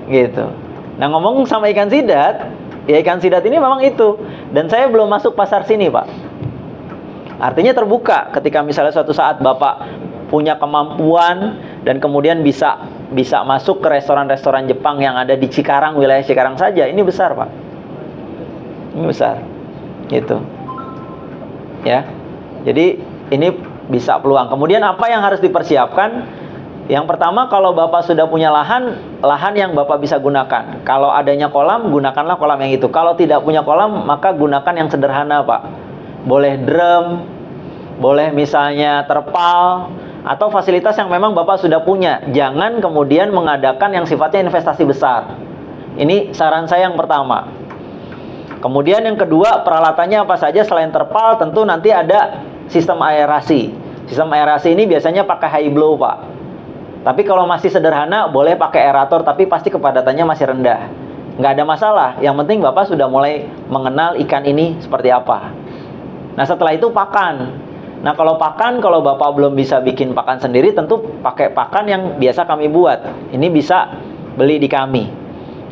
Gitu. Nah, ngomong sama ikan sidat, ya ikan sidat ini memang itu. Dan saya belum masuk pasar sini, Pak. Artinya terbuka ketika misalnya suatu saat Bapak punya kemampuan dan kemudian bisa masuk ke restoran-restoran Jepang yang ada di Cikarang, wilayah Cikarang saja, ini besar, Pak. Ini besar. Gitu. Ya. Jadi ini bisa peluang. Kemudian apa yang harus dipersiapkan? Yang pertama, kalau Bapak sudah punya lahan yang Bapak bisa gunakan. Kalau adanya kolam, gunakanlah kolam yang itu. Kalau tidak punya kolam, maka gunakan yang sederhana, Pak. Boleh drum, boleh misalnya terpal, atau fasilitas yang memang Bapak sudah punya. Jangan kemudian mengadakan yang sifatnya investasi besar. Ini saran saya yang pertama. Kemudian yang kedua, peralatannya apa saja selain terpal, tentu nanti ada sistem aerasi. Sistem aerasi ini biasanya pakai high blow, Pak. Tapi kalau masih sederhana, boleh pakai aerator, tapi pasti kepadatannya masih rendah. Nggak ada masalah, yang penting Bapak sudah mulai mengenal ikan ini seperti apa. Nah, setelah itu pakan. Nah, kalau Bapak belum bisa bikin pakan sendiri, tentu pakai pakan yang biasa kami buat. Ini bisa beli di kami.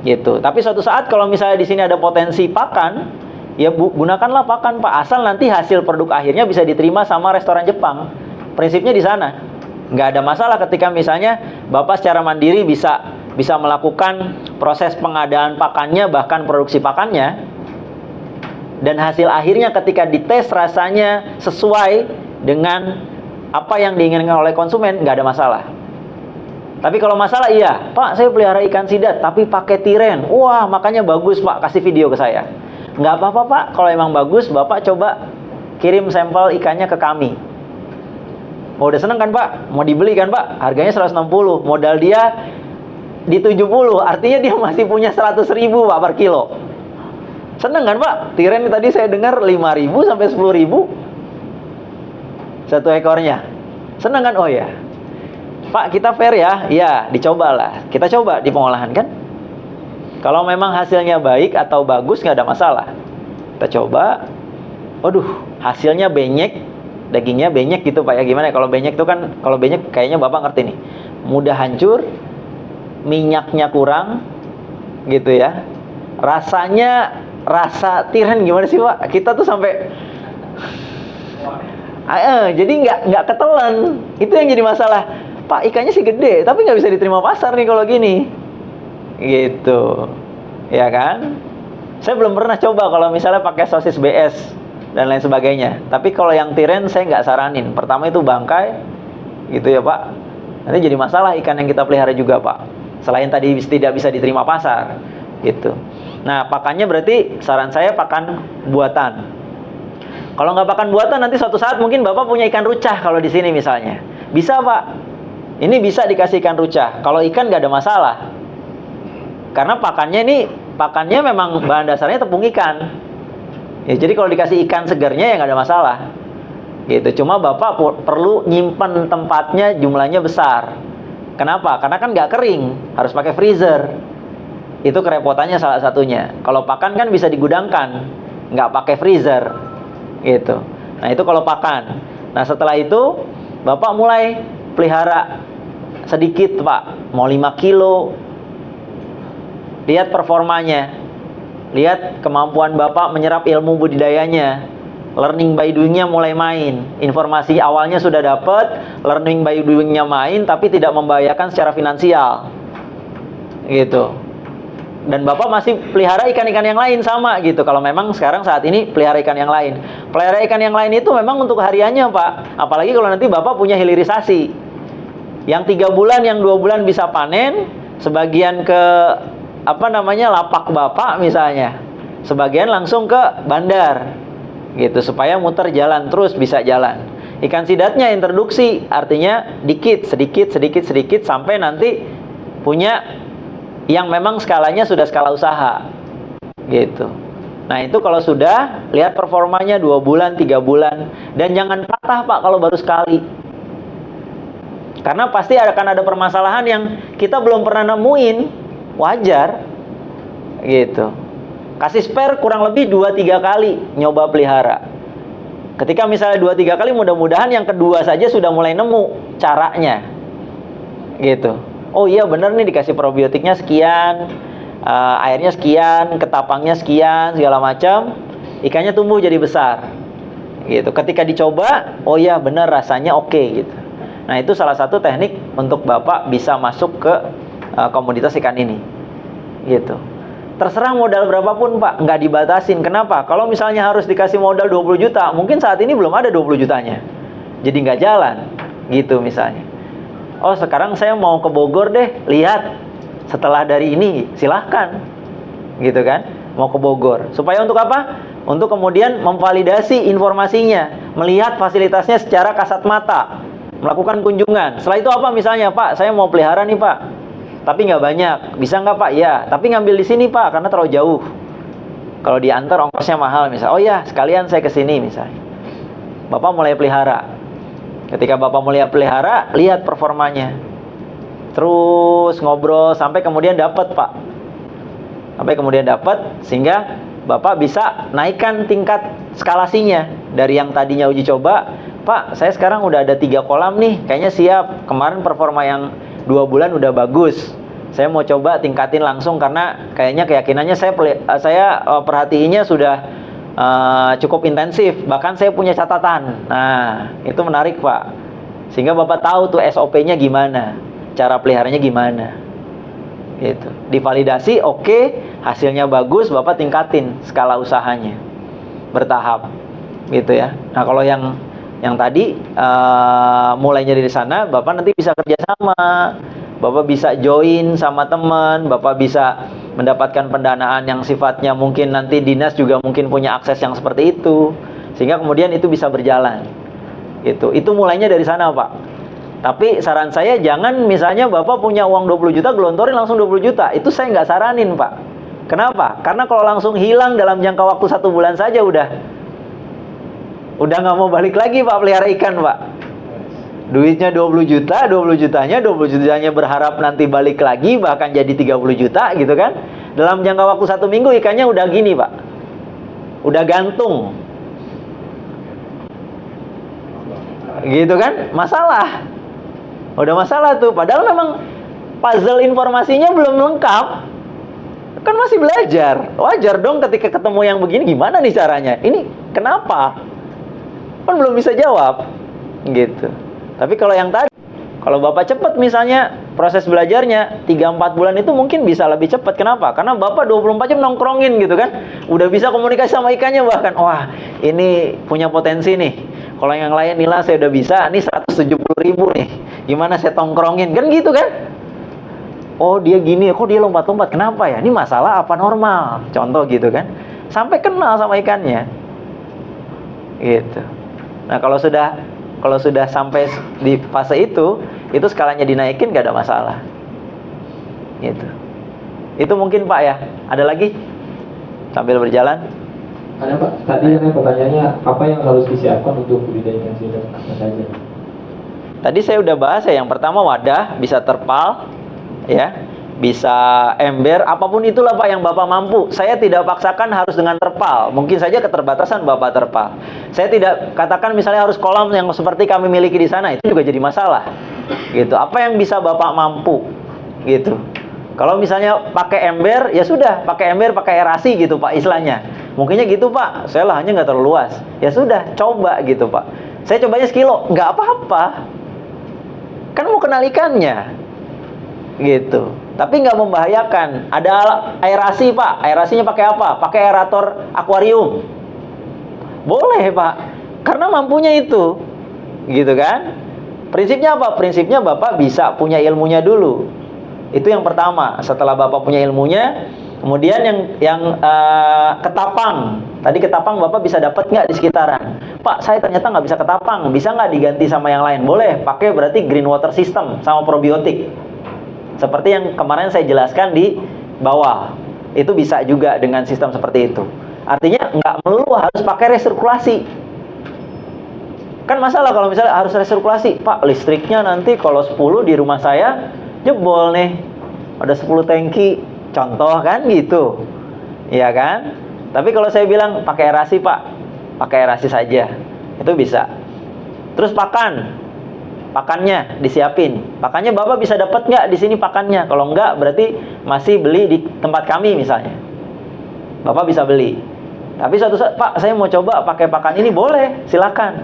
Gitu. Tapi suatu saat kalau misalnya di sini ada potensi pakan, ya gunakanlah pakan, Pak. Asal nanti hasil produk akhirnya bisa diterima sama restoran Jepang. Prinsipnya di sana. Nggak ada masalah ketika misalnya Bapak secara mandiri bisa melakukan proses pengadaan pakannya, bahkan produksi pakannya. Dan hasil akhirnya ketika dites rasanya sesuai dengan apa yang diinginkan oleh konsumen, nggak ada masalah. Tapi kalau masalah, iya, Pak, saya pelihara ikan sidat tapi pakai tiren. Wah, makanya bagus, Pak, kasih video ke saya. Nggak apa-apa, Pak, kalau emang bagus, Bapak coba kirim sampel ikannya ke kami. Oh, udah seneng kan, Pak? Mau dibeli kan, Pak? Harganya 160, modal dia di 70, artinya dia masih punya 100.000, Pak, per kilo. Seneng kan, Pak? Tiren tadi saya dengar 5.000 sampai 10.000 satu ekornya. Seneng kan? Oh ya, Pak, kita fair ya? Ya, dicobalah. Kita coba di pengolahan kan. Kalau memang hasilnya baik atau bagus, nggak ada masalah. Kita coba. Waduh, hasilnya benyek, dagingnya benyek gitu, Pak ya. Gimana? Kalau benyek itu kan, kalau benyek kayaknya Bapak ngerti nih. Mudah hancur, minyaknya kurang, gitu ya. Rasanya rasa tiren gimana sih, Pak? Kita tuh sampai jadi nggak ketelan. Itu yang jadi masalah. Pak, ikannya sih gede, tapi nggak bisa diterima pasar nih kalau gini. Gitu. Ya kan? Saya belum pernah coba kalau misalnya pakai sosis BS dan lain sebagainya. Tapi kalau yang tiren saya nggak saranin. Pertama itu bangkai, gitu ya, Pak. Nanti jadi masalah ikan yang kita pelihara juga, Pak. Selain tadi tidak bisa diterima pasar, gitu. Nah, pakannya berarti saran saya pakan buatan. Kalau nggak pakan buatan, nanti suatu saat mungkin Bapak punya ikan rucah kalau di sini misalnya. Bisa, Pak. Ini bisa dikasih ikan rucah. Kalau ikan nggak ada masalah. Karena pakannya memang bahan dasarnya tepung ikan. Ya, jadi kalau dikasih ikan segarnya ya nggak ada masalah. Gitu. Cuma Bapak perlu nyimpen tempatnya jumlahnya besar. Kenapa? Karena kan nggak kering, harus pakai freezer. Itu kerepotannya salah satunya. Kalau pakan kan bisa digudangkan, nggak pakai freezer, gitu. Nah, itu kalau pakan. Nah, setelah itu Bapak mulai pelihara sedikit, Pak. Mau 5 kilo. Lihat performanya. Lihat kemampuan Bapak menyerap ilmu budidayanya. Learning by doing-nya mulai main. Informasi awalnya sudah dapat, learning by doing-nya main, tapi tidak membahayakan secara finansial. Gitu. Dan Bapak masih pelihara ikan-ikan yang lain sama gitu. Kalau memang sekarang saat ini pelihara ikan yang lain. Pelihara ikan yang lain itu memang untuk hariannya, Pak. Apalagi kalau nanti Bapak punya hilirisasi. Yang 3 bulan, yang 2 bulan bisa panen, sebagian ke lapak Bapak misalnya. Sebagian langsung ke bandar. Gitu, supaya muter jalan terus bisa jalan. Ikan sidatnya introduksi, artinya sedikit sampai nanti punya yang memang skalanya sudah skala usaha. Gitu. Nah, itu kalau sudah lihat performanya 2 bulan, 3 bulan, dan jangan patah, Pak, kalau baru sekali. Karena pasti akan ada permasalahan yang kita belum pernah nemuin, wajar. Gitu. Kasih spare kurang lebih 2-3 kali nyoba pelihara. Ketika misalnya 2-3 kali, mudah-mudahan yang kedua saja sudah mulai nemu caranya. Gitu. Oh iya bener nih, dikasih probiotiknya sekian, airnya sekian, ketapangnya sekian, segala macam, ikannya tumbuh jadi besar. Gitu. Ketika dicoba, oh iya bener rasanya oke gitu. Nah, itu salah satu teknik untuk Bapak bisa masuk ke komoditas ikan ini. Gitu. Terserah modal berapapun, Pak, nggak dibatasin. Kenapa? Kalau misalnya harus dikasih modal 20 juta, mungkin saat ini belum ada 20 jutanya. Jadi nggak jalan, gitu misalnya. Oh, sekarang saya mau ke Bogor deh, lihat. Setelah dari ini, silahkan. Gitu kan? Mau ke Bogor. Supaya untuk apa? Untuk kemudian memvalidasi informasinya. Melihat fasilitasnya secara kasat mata. Melakukan kunjungan. Setelah itu apa misalnya? Pak, saya mau pelihara nih, Pak. Tapi nggak banyak, bisa nggak, Pak? Ya, tapi ngambil di sini, Pak, karena terlalu jauh. Kalau diantar ongkosnya mahal, misalnya. Oh ya, sekalian saya ke sini, misalnya. Bapak mulai pelihara. Ketika Bapak mulai pelihara, lihat performanya. Terus ngobrol sampai kemudian dapat, Pak. Sampai kemudian dapat, sehingga Bapak bisa naikkan tingkat skalasinya. Dari yang tadinya uji coba, Pak, saya sekarang udah ada 3 kolam nih, kayaknya siap. Kemarin performa yang 2 bulan udah bagus. Saya mau coba tingkatin langsung karena kayaknya keyakinannya saya perhatiinnya sudah cukup intensif. Bahkan saya punya catatan. Nah, itu menarik, Pak. Sehingga Bapak tahu tuh SOP-nya gimana, cara peliharanya gimana. Gitu. Divalidasi, oke, hasilnya bagus, Bapak tingkatin skala usahanya. Bertahap. Gitu ya. Nah, kalau yang tadi mulainya dari sana, Bapak nanti bisa kerjasama, Bapak bisa join sama teman, Bapak bisa mendapatkan pendanaan yang sifatnya mungkin nanti dinas juga mungkin punya akses yang seperti itu, sehingga kemudian itu bisa berjalan. Itu mulainya dari sana, Pak. Tapi saran saya jangan misalnya Bapak punya uang 20 juta, gelontorin langsung 20 juta. Itu saya nggak saranin, Pak. Kenapa? Karena kalau langsung hilang dalam jangka waktu 1 bulan saja udah nggak mau balik lagi, Pak, pelihara ikan, Pak. Duitnya 20 juta, 20 jutanya berharap nanti balik lagi, bahkan jadi 30 juta gitu kan. Dalam jangka waktu 1 minggu ikannya udah gini, Pak. Udah gantung. Gitu kan? Masalah. Udah masalah tuh. Padahal memang puzzle informasinya belum lengkap. Kan masih belajar. Wajar dong ketika ketemu yang begini, gimana nih caranya? Ini kenapa? Kan belum bisa jawab. Gitu. Tapi kalau yang tadi, kalau Bapak cepat misalnya proses belajarnya 3-4 bulan itu mungkin bisa lebih cepat. Kenapa? Karena Bapak 24 jam nongkrongin gitu kan. Udah bisa komunikasi sama ikannya bahkan. Wah, ini punya potensi nih. Kalau yang lain nilai saya udah bisa, ini 170.000 nih. Gimana saya tongkrongin? Kan gitu kan? Oh, dia gini, kok dia lompat-lompat? Kenapa ya? Ini masalah apa normal? Contoh gitu kan. Sampai kenal sama ikannya. Gitu. Nah, kalau sudah sampai di fase itu skalanya dinaikin gak ada masalah. Gitu. Itu mungkin, Pak, ya. Ada lagi? Sambil berjalan. Ada, Pak. Tadi pertanyaannya apa yang harus disiapkan untuk budidaya ikan sidat? Apa saja? Tadi saya udah bahas ya. Yang pertama wadah, bisa terpal, ya, bisa ember, apapun itulah, Pak, yang Bapak mampu. Saya tidak paksakan harus dengan terpal. Mungkin saja keterbatasan Bapak terpal. Saya tidak katakan misalnya harus kolam yang seperti kami miliki di sana. Itu juga jadi masalah. Gitu. Apa yang bisa Bapak mampu? Gitu. Kalau misalnya pakai ember, ya sudah, pakai ember, pakai aerasi gitu Pak istilahnya. Mungkinnya gitu Pak, saya lahannya nggak terlalu luas. Ya sudah, coba gitu Pak. Saya cobanya sekilo, nggak apa-apa. Kan mau kenal ikannya. Gitu. Tapi nggak membahayakan. Ada aerasi Pak, aerasinya pakai apa? Pakai aerator akuarium. Boleh Pak, karena mampunya itu. Gitu kan? Prinsipnya apa? Prinsipnya Bapak bisa punya ilmunya dulu. Itu yang pertama. Setelah Bapak punya ilmunya, kemudian yang ketapang. Tadi ketapang Bapak bisa dapat nggak di sekitaran? Pak, saya ternyata nggak bisa ketapang. Bisa nggak diganti sama yang lain? Boleh. Pakai berarti green water system sama probiotik. Seperti yang kemarin saya jelaskan di bawah. Itu bisa juga dengan sistem seperti itu. Artinya nggak melulu harus pakai resirkulasi. Kan masalah kalau misalnya harus resirkulasi. Pak, listriknya nanti kalau 10 di rumah saya jebol nih, ada 10 tangki, contoh kan gitu, iya kan? Tapi kalau saya bilang pakai aerasi Pak, pakai aerasi saja, itu bisa. Terus pakannya disiapin. Pakannya Bapak bisa dapat nggak di sini pakannya? Kalau nggak, berarti masih beli di tempat kami misalnya. Bapak bisa beli. Tapi suatu saat, Pak, saya mau coba pakai pakan ini, boleh, silakan.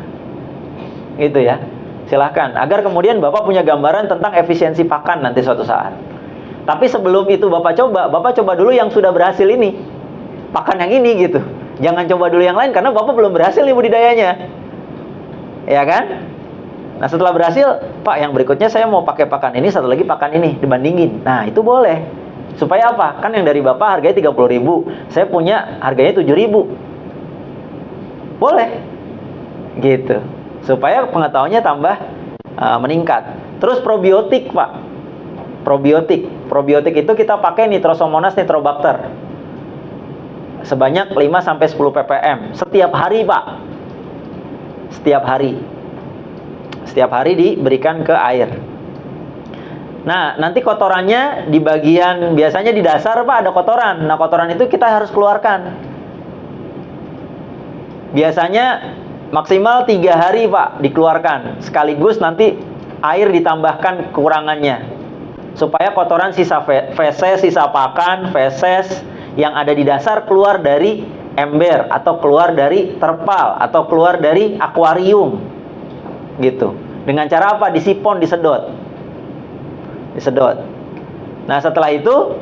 Gitu ya. Silahkan, agar kemudian Bapak punya gambaran tentang efisiensi pakan nanti suatu saat. Tapi sebelum itu Bapak coba dulu yang sudah berhasil ini. Pakan yang ini gitu. Jangan coba dulu yang lain, karena Bapak belum berhasil nih budidayanya. Ya kan? Nah setelah berhasil, Pak yang berikutnya saya mau pakai pakan ini, satu lagi pakan ini, dibandingin. Nah itu boleh. Supaya apa? Kan yang dari Bapak harganya 30.000, saya punya harganya 7.000. Boleh. Gitu. Supaya pengetahuannya tambah meningkat. Terus probiotik Pak. Probiotik itu kita pakai Nitrosomonas nitrobacter. Sebanyak 5-10 ppm. Setiap hari Pak. Setiap hari diberikan ke air. Nah nanti kotorannya di bagian, biasanya di dasar Pak ada kotoran. Nah kotoran itu kita harus keluarkan. Biasanya maksimal 3 hari Pak dikeluarkan. Sekaligus nanti air ditambahkan kekurangannya. Supaya kotoran sisa feses, sisa pakan, feses yang ada di dasar keluar dari ember, atau keluar dari terpal, atau keluar dari akuarium. Gitu. Dengan cara apa? Disipon, disedot. Nah setelah itu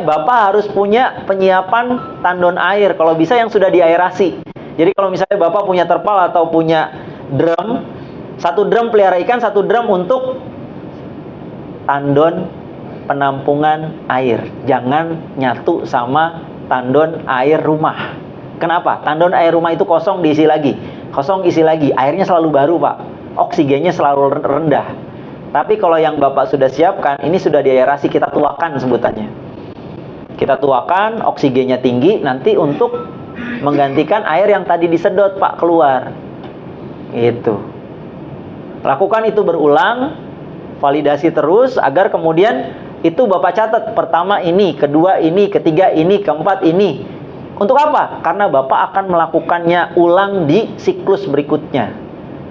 Bapak harus punya penyiapan tandon air, kalau bisa yang sudah diaerasi. Jadi kalau misalnya Bapak punya terpal atau punya drum, 1 drum pelihara ikan, 1 drum untuk tandon penampungan air. Jangan nyatu sama tandon air rumah. Kenapa? Tandon air rumah itu kosong, diisi lagi. Kosong, isi lagi. Airnya selalu baru Pak. Oksigennya selalu rendah. Tapi kalau yang Bapak sudah siapkan, ini sudah diaerasi, kita tuakan sebutannya. Kita tuakan, oksigennya tinggi, nanti untuk menggantikan air yang tadi disedot Pak keluar. Gitu. Lakukan itu berulang, validasi terus, agar kemudian itu Bapak catat. Pertama ini, kedua ini, ketiga ini, keempat ini. Untuk apa? Karena Bapak akan melakukannya ulang di siklus berikutnya.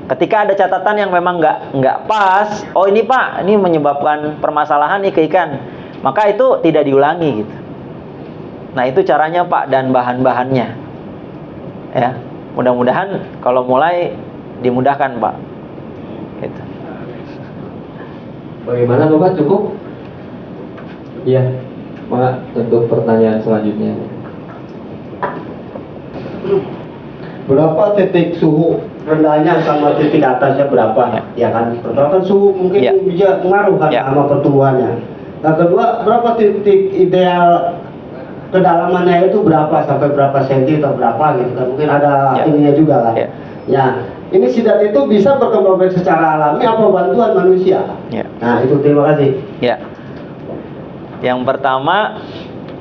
Ketika ada catatan yang memang nggak pas, oh ini Pak, ini menyebabkan permasalahan nih ke ikan, maka itu tidak diulangi gitu. Nah itu caranya Pak, dan bahan-bahannya. Ya, mudah-mudahan kalau mulai dimudahkan Pak. Gitu. Bagaimana Bapak, cukup? Iya, Pak, untuk pertanyaan selanjutnya. Berapa titik suhu rendahnya sama titik atasnya berapa? Ya kan, pertama kan suhu mungkin bisa mengaruh kan sama pertumbuhannya. Nah kedua, berapa titik ideal kedalamannya itu berapa, sampai berapa senti atau berapa gitu kan? Mungkin ada ininya juga kan. Ya, ini sidat itu bisa berkembang biak secara alami apa bantuan manusia? Nah itu, terima kasih. Ya. Yang pertama,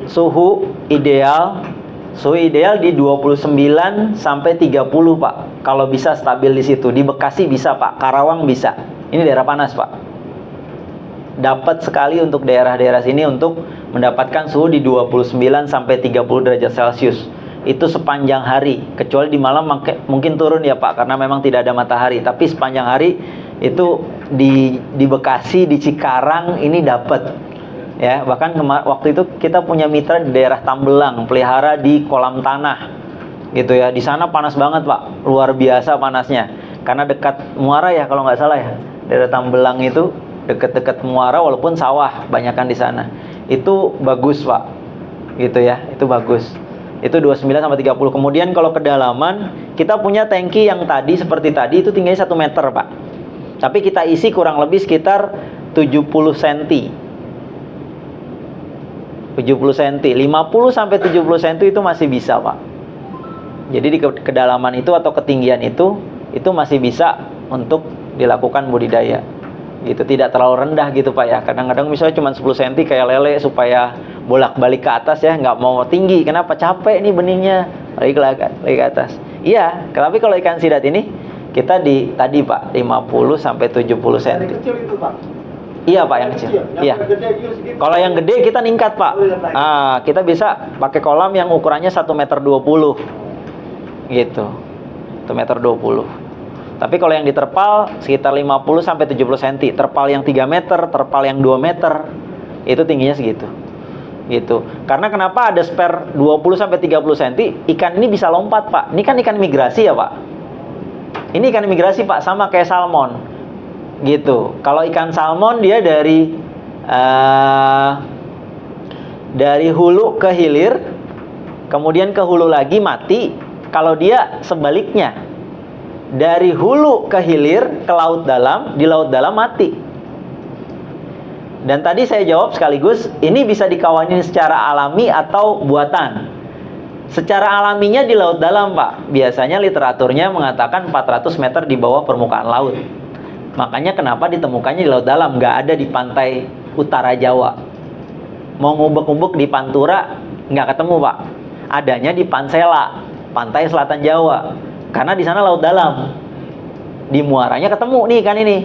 suhu ideal di 29 sampai 30 Pak. Kalau bisa stabil di situ. Di Bekasi bisa Pak, Karawang bisa. Ini daerah panas Pak. Dapat sekali untuk daerah-daerah sini untuk mendapatkan suhu di 29 sampai 30 derajat Celcius. Itu sepanjang hari. Kecuali di malam mungkin turun ya Pak, karena memang tidak ada matahari. Tapi sepanjang hari itu di Bekasi, di Cikarang ini dapat. Ya, bahkan waktu itu kita punya mitra di daerah Tambelang, pelihara di kolam tanah. Gitu ya. Di sana panas banget, Pak. Luar biasa panasnya. Karena dekat muara ya kalau nggak salah ya. Daerah Tambelang itu dekat-dekat muara walaupun sawah banyakan di sana. Itu bagus, Pak. Gitu ya. Itu bagus. Itu 29 sampai 30. Kemudian kalau kedalaman, kita punya tangki yang tadi seperti tadi itu tingginya 1 meter, Pak. Tapi kita isi kurang lebih sekitar 70 cm. 70 cm, 50 sampai 70 cm itu masih bisa, Pak. Jadi di kedalaman itu atau ketinggian itu masih bisa untuk dilakukan budidaya. Gitu, tidak terlalu rendah gitu, Pak ya. Kadang-kadang misalnya cuma 10 cm kayak lele supaya bolak-balik ke atas ya, nggak mau tinggi. Kenapa? Capek nih beningnya. Balik ke atas. Iya, tapi kalau ikan sidat ini kita tadi Pak 50 sampai 70 cm. Kecil itu, Pak. Iya, Pak, yang kecil. Iya. Kalau yang gede kita ningkat, Pak. Kita bisa pakai kolam yang ukurannya 1,20 m. Gitu. 1,20 m. Tapi kalau yang diterpal sekitar 50 sampai 70 cm. Terpal yang 3 meter, terpal yang 2 meter, itu tingginya segitu. Gitu. Karena kenapa ada spare 20 sampai 30 cm? Ikan ini bisa lompat, Pak. Ini kan ikan migrasi ya, Pak. Ini ikan migrasi, Pak, sama kayak salmon. Gitu. Kalau ikan salmon dia dari hulu ke hilir, kemudian ke hulu lagi mati. Kalau dia sebaliknya, dari hulu ke hilir ke laut dalam, di laut dalam mati. Dan tadi saya jawab sekaligus, ini bisa dikawanin secara alami atau buatan. Secara alaminya di laut dalam, Pak. Biasanya literaturnya mengatakan 400 meter di bawah permukaan laut. Makanya kenapa ditemukannya di laut dalam, nggak ada di pantai utara Jawa. Mau ngubek-ngubek di Pantura, nggak ketemu, Pak. Adanya di Pansela, pantai selatan Jawa. Karena di sana laut dalam. Di muaranya ketemu nih ikan ini.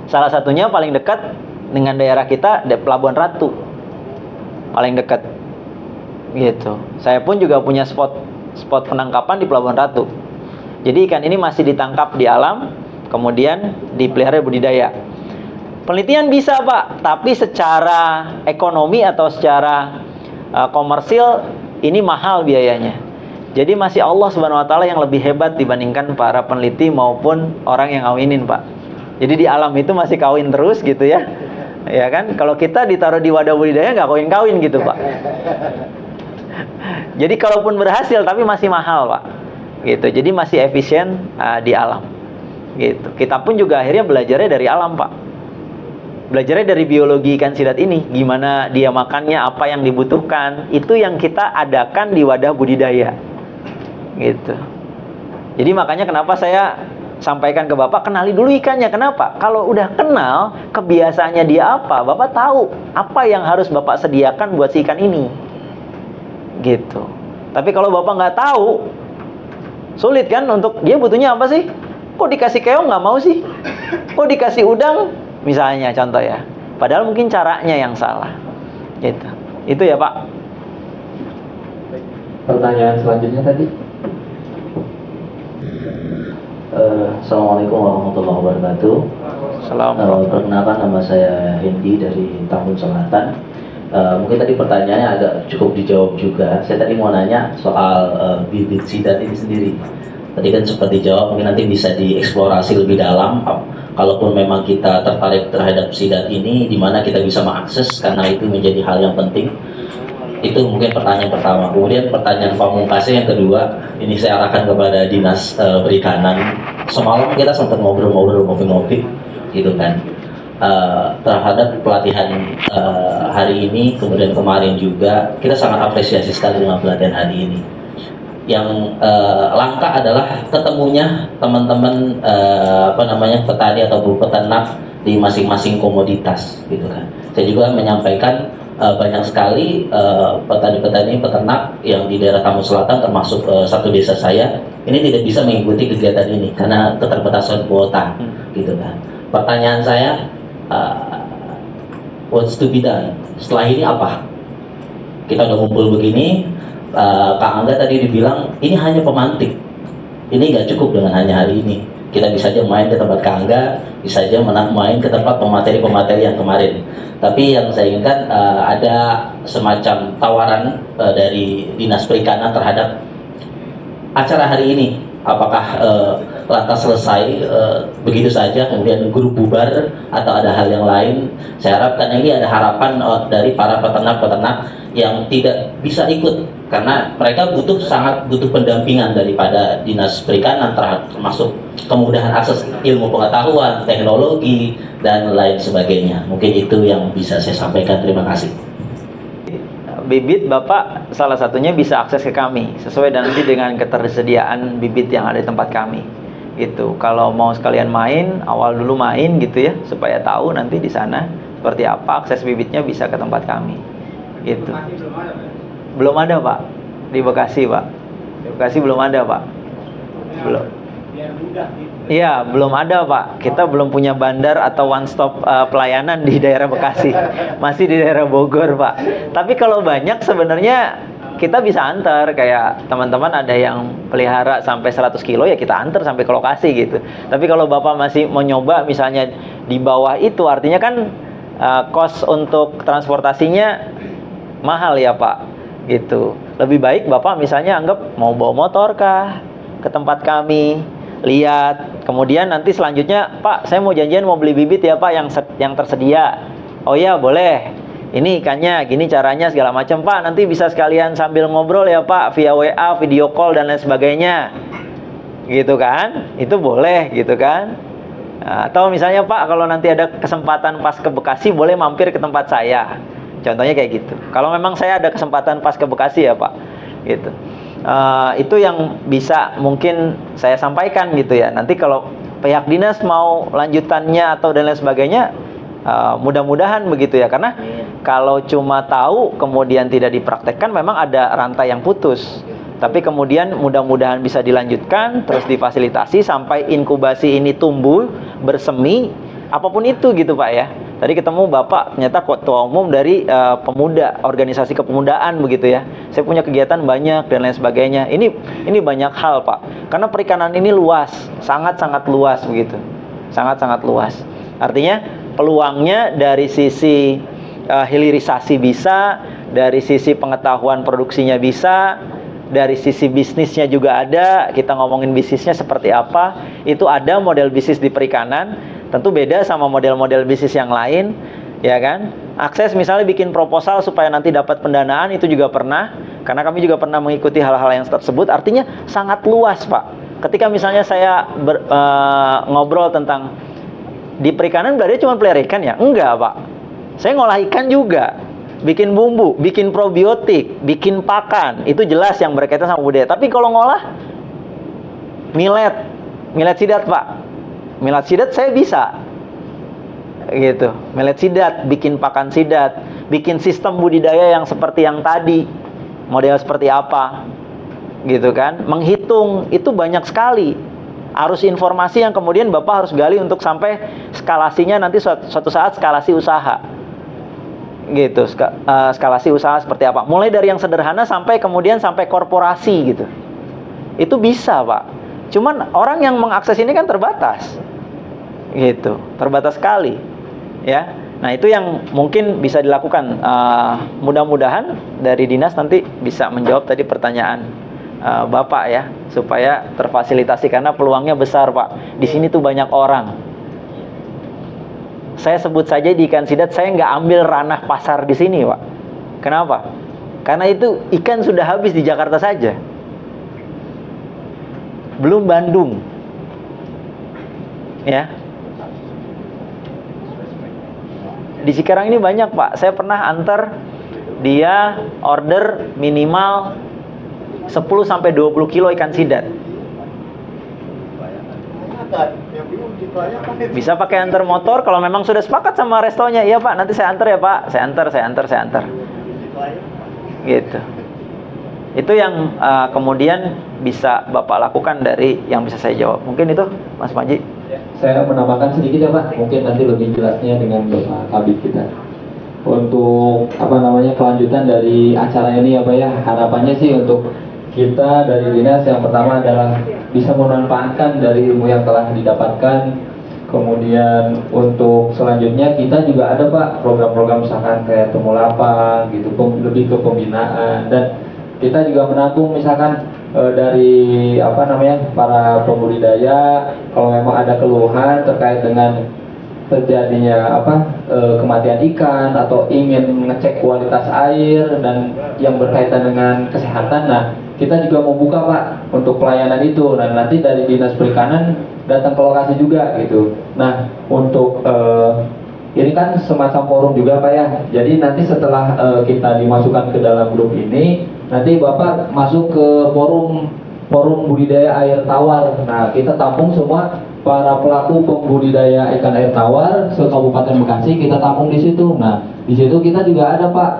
Salah satunya paling dekat dengan daerah kita, Pelabuhan Ratu. Paling dekat. Gitu. Saya pun juga punya spot penangkapan di Pelabuhan Ratu. Jadi ikan ini masih ditangkap di alam, kemudian dipelihara budidaya. Penelitian bisa, Pak, tapi secara ekonomi atau secara komersil ini mahal biayanya. Jadi masih Allah Subhanahu wa taala yang lebih hebat dibandingkan para peneliti maupun orang yang ngawinin, Pak. Jadi di alam itu masih kawin terus gitu ya. Ya kan? Kalau kita ditaruh di wadah budidaya nggak kawin-kawin gitu, Pak. Jadi kalaupun berhasil tapi masih mahal, Pak. Gitu. Jadi masih efisien di alam. Gitu. Kita pun juga akhirnya belajarnya dari alam, Pak. Belajarnya dari biologi ikan sidat ini, gimana dia makannya, apa yang dibutuhkan, itu yang kita adakan di wadah budidaya. Gitu. Jadi makanya kenapa saya sampaikan ke Bapak, kenali dulu ikannya. Kenapa? Kalau udah kenal kebiasaannya dia apa, Bapak tahu apa yang harus Bapak sediakan buat si ikan ini. Gitu. Tapi kalau Bapak nggak tahu, sulit kan untuk dia butuhnya apa sih? Kok dikasih keong nggak mau sih? Kok dikasih udang? Misalnya contoh ya. Padahal mungkin caranya yang salah. Gitu. Itu ya, Pak. Pertanyaan selanjutnya tadi. Assalamualaikum warahmatullahi wabarakatuh. Assalamualaikum. Perkenalkan, nama saya Hendy dari Tambun Selatan. Mungkin tadi pertanyaannya agak cukup dijawab juga. Saya tadi mau nanya soal bibit sidat ini sendiri. Tadi kan sempat dijawab, mungkin nanti bisa dieksplorasi lebih dalam. Kalaupun memang kita tertarik terhadap sidat ini, di mana kita bisa mengakses, karena itu menjadi hal yang penting. Itu mungkin pertanyaan pertama. Kemudian pertanyaan pamungkasnya yang kedua, ini saya arahkan kepada Dinas Perikanan. Semalam kita sempat ngobrol-ngobrol, ngopi-ngopi, gitu kan, terhadap pelatihan hari ini, kemudian kemarin juga. Kita sangat apresiasi sekali dengan pelatihan hari ini. Yang langka adalah ketemunya teman-teman petani atau peternak di masing-masing komoditas, gitu kan. Saya juga menyampaikan banyak sekali petani-petani peternak yang di daerah Tambun Selatan, termasuk satu desa saya, ini tidak bisa mengikuti kegiatan ini karena keterbatasan kuota, gitu kan. Pertanyaan saya, what's to be done? Setelah ini apa? Kita udah kumpul begini. Kak Angga tadi dibilang ini hanya pemantik, ini nggak cukup dengan hanya hari ini. Kita bisa aja main ke tempat Kangga, bisa aja main ke tempat pemateri-pemateri yang kemarin. Tapi yang saya inginkan ada semacam tawaran dari Dinas Perikanan terhadap acara hari ini. Apakah lantas selesai begitu saja, kemudian grup bubar, atau ada hal yang lain? Saya harapkan ini ada harapan dari para peternak-peternak yang tidak bisa ikut, karena mereka sangat butuh pendampingan daripada Dinas Perikanan, termasuk kemudahan akses ilmu pengetahuan, teknologi, dan lain sebagainya. Mungkin itu yang bisa saya sampaikan. Terima kasih. Bibit Bapak salah satunya bisa akses ke kami sesuai nanti dengan ketersediaan bibit yang ada di tempat kami gitu. Kalau mau sekalian main, awal dulu main gitu ya, supaya tahu nanti di sana seperti apa, akses bibitnya bisa ke tempat kami gitu. Belum ada Pak di Bekasi Pak. Di Bekasi belum ada Pak. Belum. Iya, belum ada Pak. Kita belum punya bandar atau one stop pelayanan di daerah Bekasi. Masih di daerah Bogor Pak. Tapi kalau banyak sebenarnya kita bisa antar. Kayak teman-teman ada yang pelihara sampai 100 kilo, ya kita antar sampai ke lokasi gitu. Tapi kalau Bapak masih mau nyoba misalnya di bawah itu, artinya kan kos untuk transportasinya mahal ya Pak gitu. Lebih baik Bapak misalnya anggap mau bawa motor kah ke tempat kami, lihat, kemudian nanti selanjutnya, Pak, saya mau janjian mau beli bibit ya Pak yang tersedia. Oh ya, boleh. Ini ikannya, gini caranya segala macam Pak. Nanti bisa sekalian sambil ngobrol ya Pak, via WA, video call dan lain sebagainya. Gitu kan? Itu boleh gitu kan? Nah, atau misalnya Pak, kalau nanti ada kesempatan pas ke Bekasi, boleh mampir ke tempat saya. Contohnya kayak gitu. Kalau memang saya ada kesempatan pas ke Bekasi ya Pak, gitu. Itu yang bisa mungkin saya sampaikan gitu ya. Nanti kalau pihak dinas mau lanjutannya atau dan lain sebagainya, mudah-mudahan begitu ya. Karena kalau cuma tahu kemudian tidak dipraktekkan, memang ada rantai yang putus. Tapi kemudian mudah-mudahan bisa dilanjutkan, terus difasilitasi sampai inkubasi ini tumbuh, bersemi, apapun itu gitu Pak ya. Tadi ketemu Bapak ternyata ketua umum dari pemuda, organisasi kepemudaan begitu ya. Saya punya kegiatan banyak dan lain sebagainya. Ini banyak hal Pak. Karena perikanan ini luas, sangat-sangat luas begitu. Sangat-sangat luas. Artinya peluangnya dari sisi hilirisasi bisa, dari sisi pengetahuan produksinya bisa, dari sisi bisnisnya juga ada. Kita ngomongin bisnisnya seperti apa, itu ada model bisnis di perikanan. Tentu beda sama model-model bisnis yang lain, ya kan? Akses misalnya bikin proposal supaya nanti dapat pendanaan, itu juga pernah. Karena kami juga pernah mengikuti hal-hal yang tersebut. Artinya sangat luas Pak. Ketika misalnya saya ngobrol tentang di perikanan, berarti cuma pelihara ikan ya? Enggak Pak. Saya ngolah ikan juga, bikin bumbu, bikin probiotik, bikin pakan. Itu jelas yang berkaitan sama budaya. Tapi kalau ngolah millet sidat Pak, millet sidat saya bisa gitu. Millet sidat, bikin pakan sidat, bikin sistem budidaya yang seperti yang tadi, model seperti apa gitu kan. Menghitung itu banyak sekali arus informasi yang kemudian Bapak harus gali untuk sampai skalasinya nanti suatu saat skalasi usaha gitu. Skalasi usaha seperti apa, mulai dari yang sederhana sampai kemudian sampai korporasi gitu. Itu bisa Pak. Cuman orang yang mengakses ini kan terbatas gitu, terbatas sekali ya. Nah itu yang mungkin bisa dilakukan. Mudah-mudahan dari dinas nanti bisa menjawab tadi pertanyaan Bapak ya, supaya terfasilitasi, karena peluangnya besar Pak. Di sini tuh banyak orang. Saya sebut saja di ikan sidat, saya nggak ambil ranah pasar di sini Pak. Kenapa? Karena itu ikan sudah habis di Jakarta saja, belum Bandung ya. Di Cikarang ini banyak Pak. Saya pernah antar dia order minimal 10-20 kilo ikan sidat. Bisa pakai antar motor kalau memang sudah sepakat sama restonya. Iya Pak, nanti saya antar ya Pak. Saya antar. Gitu. Itu yang kemudian bisa Bapak lakukan dari yang bisa saya jawab. Mungkin itu Mas Panji. Saya menambahkan sedikit ya Pak, mungkin nanti lebih jelasnya dengan Bapak Kabid kita. Untuk kelanjutan dari acara ini ya Pak ya, harapannya sih untuk kita dari dinas yang pertama adalah bisa memanfaatkan dari ilmu yang telah didapatkan. Kemudian untuk selanjutnya kita juga ada Pak program-program misalkan kayak temu lapang gitu, lebih ke pembinaan, dan kita juga menampung misalkan dari para pembudidaya kalau memang ada keluhan terkait dengan terjadinya kematian ikan atau ingin ngecek kualitas air dan yang berkaitan dengan kesehatan. Nah, kita juga mau buka Pak untuk pelayanan itu, dan nanti dari Dinas Perikanan datang ke lokasi juga gitu. Nah, untuk ini kan semacam forum juga Pak ya. Jadi nanti setelah kita dimasukkan ke dalam grup ini, nanti Bapak masuk ke forum budidaya air tawar. Nah, kita tampung semua para pelaku pembudidaya ikan air tawar se-Kabupaten Bekasi, kita tampung di situ. Nah, di situ kita juga ada Pak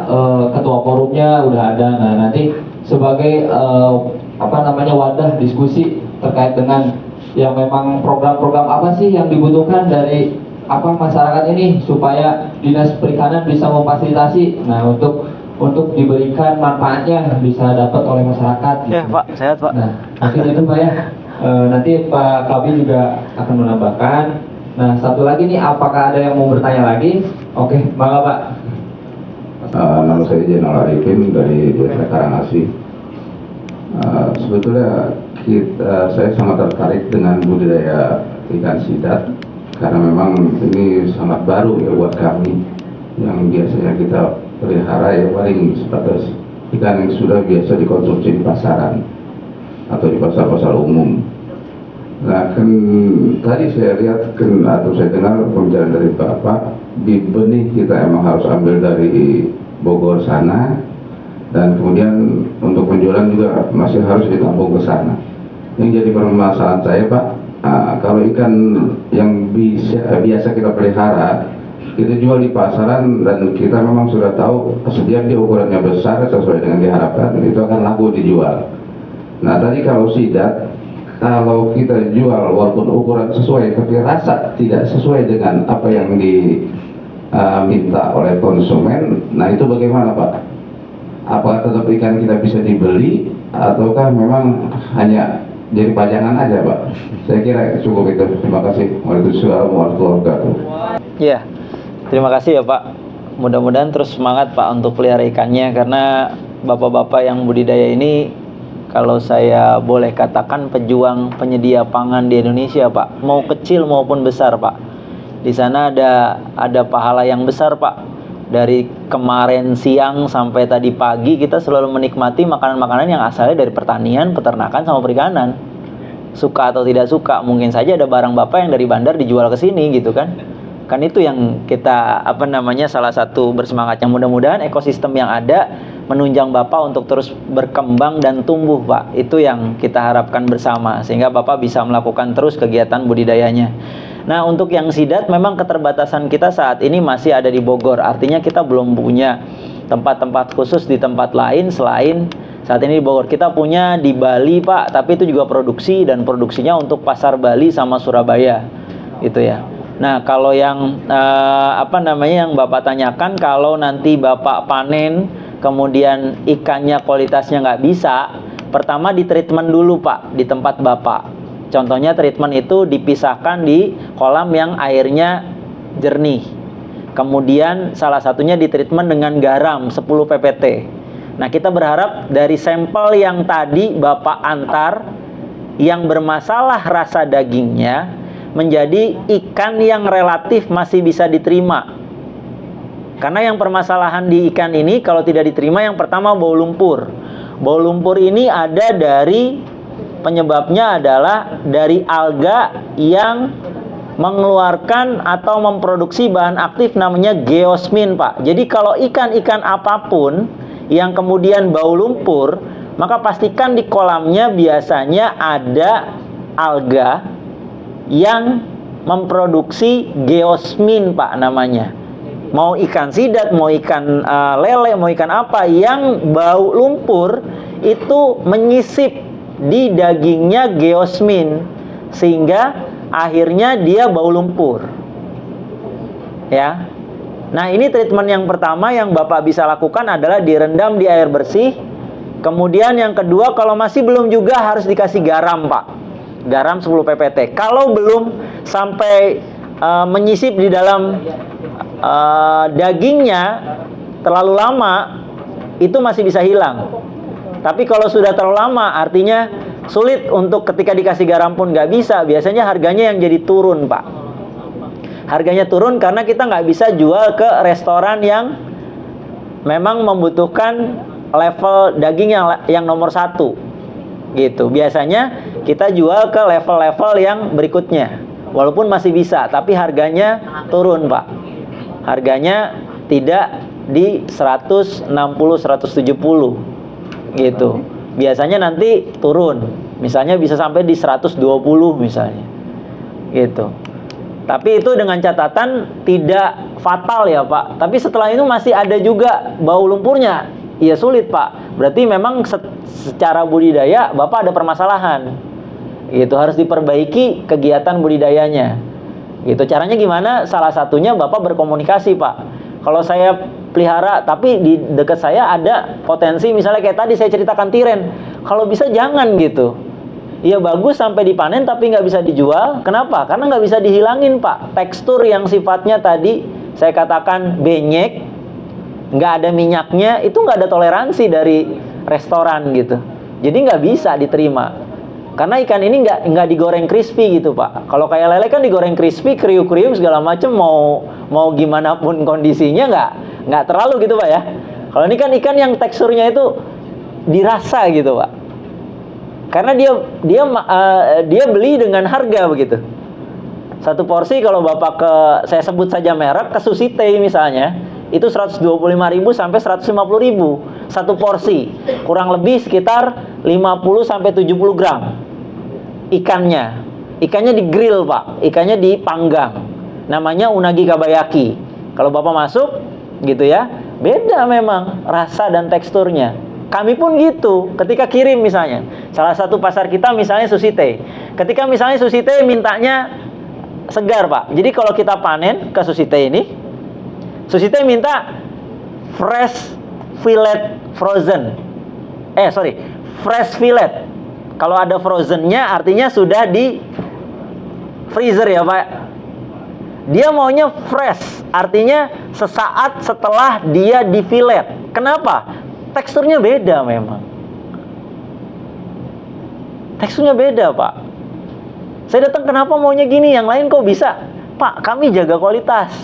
ketua forumnya udah ada. Nah, nanti sebagai wadah diskusi terkait dengan yang memang program-program apa sih yang dibutuhkan dari masyarakat ini supaya Dinas Perikanan bisa memfasilitasi. Nah, untuk diberikan manfaatnya bisa dapat oleh masyarakat gitu. Ya Pak, sehat Pak. Nah, mungkin itu Pak ya. Nanti Pak Kabi juga akan menambahkan. Nah, satu lagi nih, apakah ada yang mau bertanya lagi? Oke, bangga Pak. Nama saya Jenal Arifin dari Desa Karangasih. Sebetulnya saya sangat tertarik dengan budidaya ikan sidat karena memang ini sangat baru ya buat kami, yang biasanya kita pelihara ya paling sebatas ikan yang sudah biasa dikonsumsi di pasaran atau di pasar-pasar umum. Nah, kan tadi saya lihat atau saya dengar pembicaraan dari Bapak, di benih kita emang harus ambil dari Bogor sana, dan kemudian untuk penjualan juga masih harus ditampung ke sana. Yang jadi permasalahan saya Pak, kalau ikan yang biasa kita pelihara, kita jual di pasaran dan kita memang sudah tahu setiap dia ukurannya besar sesuai dengan diharapkan, itu akan laku dijual. Nah, tadi kalau sidat, kalau kita jual walaupun ukuran sesuai tapi rasa tidak sesuai dengan apa yang diminta oleh konsumen, nah itu bagaimana Pak? Apakah tetap ikan kita bisa dibeli ataukah memang hanya jadi pajangan aja Pak? Saya kira cukup itu. Terima kasih. Waalaikumsalam warahmatullahi wabarakatuh. Ya, terima kasih ya Pak. Mudah-mudahan terus semangat Pak untuk pelihara ikannya, karena bapak-bapak yang budidaya ini, kalau saya boleh katakan, pejuang penyedia pangan di Indonesia Pak, mau kecil maupun besar Pak. Di sana ada pahala yang besar Pak. Dari kemarin siang sampai tadi pagi kita selalu menikmati makanan-makanan yang asalnya dari pertanian, peternakan, sama perikanan. Suka atau tidak suka, mungkin saja ada barang Bapak yang dari bandar dijual ke sini gitu kan. Kan itu yang kita salah satu bersemangatnya. Mudah-mudahan ekosistem yang ada menunjang Bapak untuk terus berkembang dan tumbuh Pak. Itu yang kita harapkan bersama, sehingga Bapak bisa melakukan terus kegiatan budidayanya. Nah, untuk yang sidat memang keterbatasan kita saat ini masih ada di Bogor. Artinya kita belum punya tempat-tempat khusus di tempat lain selain saat ini di Bogor. Kita punya di Bali Pak, tapi itu juga produksi, dan produksinya untuk pasar Bali sama Surabaya gitu ya. Nah, kalau yang yang Bapak tanyakan, kalau nanti Bapak panen kemudian ikannya kualitasnya nggak bisa, pertama di treatment dulu Pak di tempat Bapak. Contohnya treatment itu dipisahkan di kolam yang airnya jernih. Kemudian salah satunya di treatment dengan garam 10 ppt. Nah, kita berharap dari sampel yang tadi Bapak antar yang bermasalah rasa dagingnya menjadi ikan yang relatif masih bisa diterima. Karena yang permasalahan di ikan ini kalau tidak diterima, yang pertama bau lumpur. Bau lumpur ini ada dari, penyebabnya adalah dari alga yang mengeluarkan atau memproduksi bahan aktif namanya geosmin Pak. Jadi kalau ikan-ikan apapun yang kemudian bau lumpur, maka pastikan di kolamnya biasanya ada alga yang memproduksi geosmin Pak namanya. Mau ikan sidat, mau ikan lele, mau ikan apa yang bau lumpur itu menyisip di dagingnya geosmin, sehingga akhirnya dia bau lumpur ya. Nah, ini treatment yang pertama yang Bapak bisa lakukan adalah direndam di air bersih, Kemudian yang kedua, kalau masih belum juga harus dikasih garam, Pak. Garam 10 ppt. Kalau belum sampai menyisip di dalam dagingnya terlalu lama, itu masih bisa hilang. Tapi kalau sudah terlalu lama, artinya sulit untuk ketika dikasih garam pun nggak bisa. Biasanya harganya yang jadi turun, Pak. Harganya turun karena kita nggak bisa jual ke restoran yang memang membutuhkan level daging yang nomor 1 gitu. Biasanya kita jual ke level-level yang berikutnya, walaupun masih bisa, tapi harganya turun, Pak. Harganya tidak di 160, 170 gitu. Biasanya nanti turun, misalnya bisa sampai di 120 misalnya gitu. Tapi itu dengan catatan tidak fatal ya, Pak. Tapi setelah itu masih ada juga bau lumpurnya. Iya sulit, Pak. Berarti memang secara budidaya Bapak ada permasalahan. Itu harus diperbaiki kegiatan budidayanya. Gitu. Caranya gimana? Salah satunya Bapak berkomunikasi, Pak. Kalau saya pelihara tapi di dekat saya ada potensi, misalnya kayak tadi saya ceritakan tiren. Kalau bisa jangan gitu. Iya bagus sampai dipanen tapi nggak bisa dijual. Kenapa? Karena nggak bisa dihilangin, Pak. Tekstur yang sifatnya tadi saya katakan benyek, nggak ada minyaknya, itu nggak ada toleransi dari restoran gitu. Jadi nggak bisa diterima. Karena ikan ini nggak digoreng crispy gitu, Pak. Kalau kayak lele kan digoreng crispy, kriuk-kriuk segala macam, mau gimana pun kondisinya nggak terlalu gitu, Pak ya. Kalau ini kan ikan yang teksturnya itu dirasa gitu, Pak. Karena dia beli dengan harga begitu. Satu porsi kalau Bapak saya sebut saja merek, ke Sushi Tei misalnya, itu 125.000 sampai 150.000 satu porsi. Kurang lebih sekitar 50 sampai 70 gram ikannya. Ikannya di grill, Pak. Ikannya dipanggang. Namanya unagi kabayaki. Kalau Bapak masuk gitu ya, beda memang rasa dan teksturnya. Kami pun gitu, ketika kirim misalnya. Salah satu pasar kita misalnya Sushi Tei. Ketika misalnya Sushi Tei mintanya segar, Pak. Jadi kalau kita panen ke Sushi Tei ini, Sushi Tei minta fresh fillet frozen. Fresh fillet. Kalau ada frozennya artinya sudah di freezer ya, Pak. Dia maunya fresh, artinya sesaat setelah dia di fillet. Kenapa? Teksturnya beda memang. Teksturnya beda, Pak. Saya datang, kenapa maunya gini, yang lain kok bisa? Pak, kami jaga kualitas.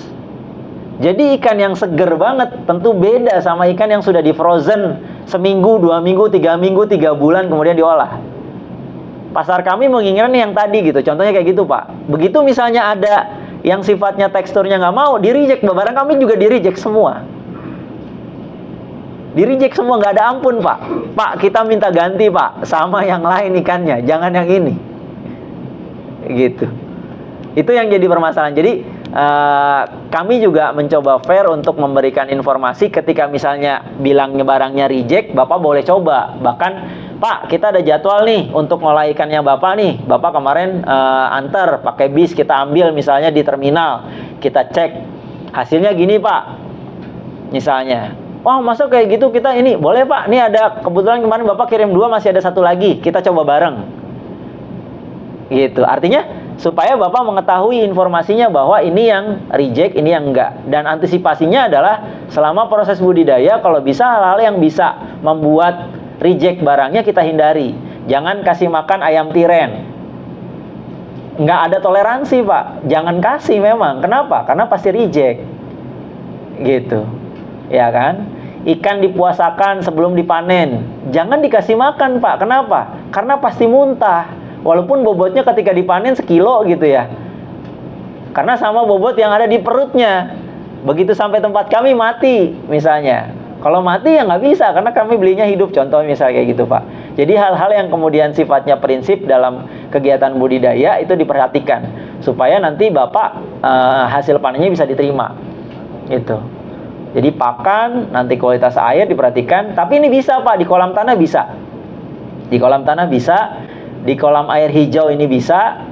Jadi ikan yang seger banget tentu beda sama ikan yang sudah di frozen seminggu, 2 minggu, 3 minggu, 3 bulan kemudian diolah. Pasar kami menginginkan yang tadi gitu. Contohnya kayak gitu, Pak. Begitu misalnya ada yang sifatnya teksturnya nggak mau, di-reject. Barang kami juga di-reject semua. Di-reject semua, nggak ada ampun, Pak. Pak, kita minta ganti, Pak, sama yang lain ikannya, jangan yang ini. Gitu. Itu yang jadi permasalahan. Jadi kami juga mencoba fair untuk memberikan informasi. Ketika misalnya bilangnya barangnya reject, Bapak boleh coba. Bahkan, Pak, kita ada jadwal nih untuk ngolah ikannya Bapak nih. Bapak kemarin antar pakai bis, kita ambil misalnya di terminal, kita cek hasilnya gini, Pak. Misalnya, wah masa kayak gitu kita ini, boleh Pak, ini ada kebetulan kemarin Bapak kirim 2, masih ada 1 lagi, kita coba bareng. Gitu, artinya supaya Bapak mengetahui informasinya bahwa ini yang reject, ini yang enggak. Dan antisipasinya adalah selama proses budidaya, kalau bisa hal-hal yang bisa membuat reject barangnya kita hindari. Jangan kasih makan ayam tiren. Nggak ada toleransi, Pak. Jangan kasih memang. Kenapa? Karena pasti reject. Gitu. Ya kan? Ikan dipuasakan sebelum dipanen. Jangan dikasih makan, Pak. Kenapa? Karena pasti muntah. Walaupun bobotnya ketika dipanen sekilo gitu ya. Karena sama bobot yang ada di perutnya. Begitu sampai tempat kami mati misalnya. Kalau mati ya nggak bisa, karena kami belinya hidup. Contoh misalnya kayak gitu, Pak. Jadi hal-hal yang kemudian sifatnya prinsip dalam kegiatan budidaya itu diperhatikan. Supaya nanti Bapak hasil panennya bisa diterima. Gitu. Jadi pakan, nanti kualitas air diperhatikan. Tapi ini bisa, Pak, di kolam tanah bisa. Di kolam tanah bisa, di kolam air hijau ini bisa.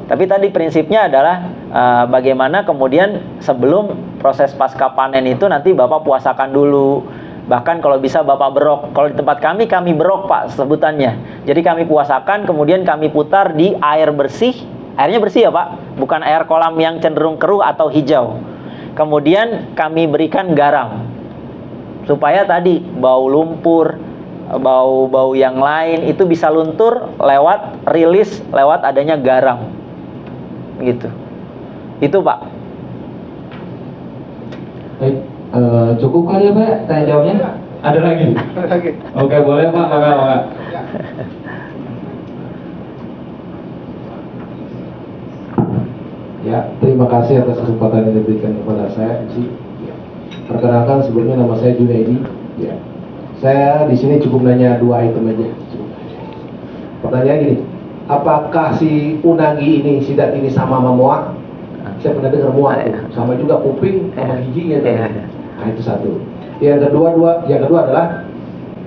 Tapi tadi prinsipnya adalah bagaimana kemudian sebelum proses pasca panen itu nanti Bapak puasakan dulu. Bahkan kalau bisa Bapak berok. Kalau di tempat kami berok Pak sebutannya. Jadi kami puasakan, kemudian kami putar di air bersih. Airnya bersih ya Pak, bukan air kolam yang cenderung keruh atau hijau. Kemudian kami berikan garam. Supaya tadi bau lumpur, bau-bau yang lain itu bisa luntur rilis lewat adanya garam. Gitu. Itu Pak. Baik, cukup kali ya Pak tanya jawabnya? Ada lagi? Oke, boleh Pak, maka. Ya, terima kasih atas kesempatan yang diberikan kepada saya. Perkenalkan, sebelumnya nama saya Junaidi. Ya, saya di sini cukup nanya 2 item aja. Pertanyaan gini, apakah si unagi ini, sidat ini sama moa? Saya pernah dengar moa tuh, sama juga kuping sama giginya. Nah itu satu. Yang kedua adalah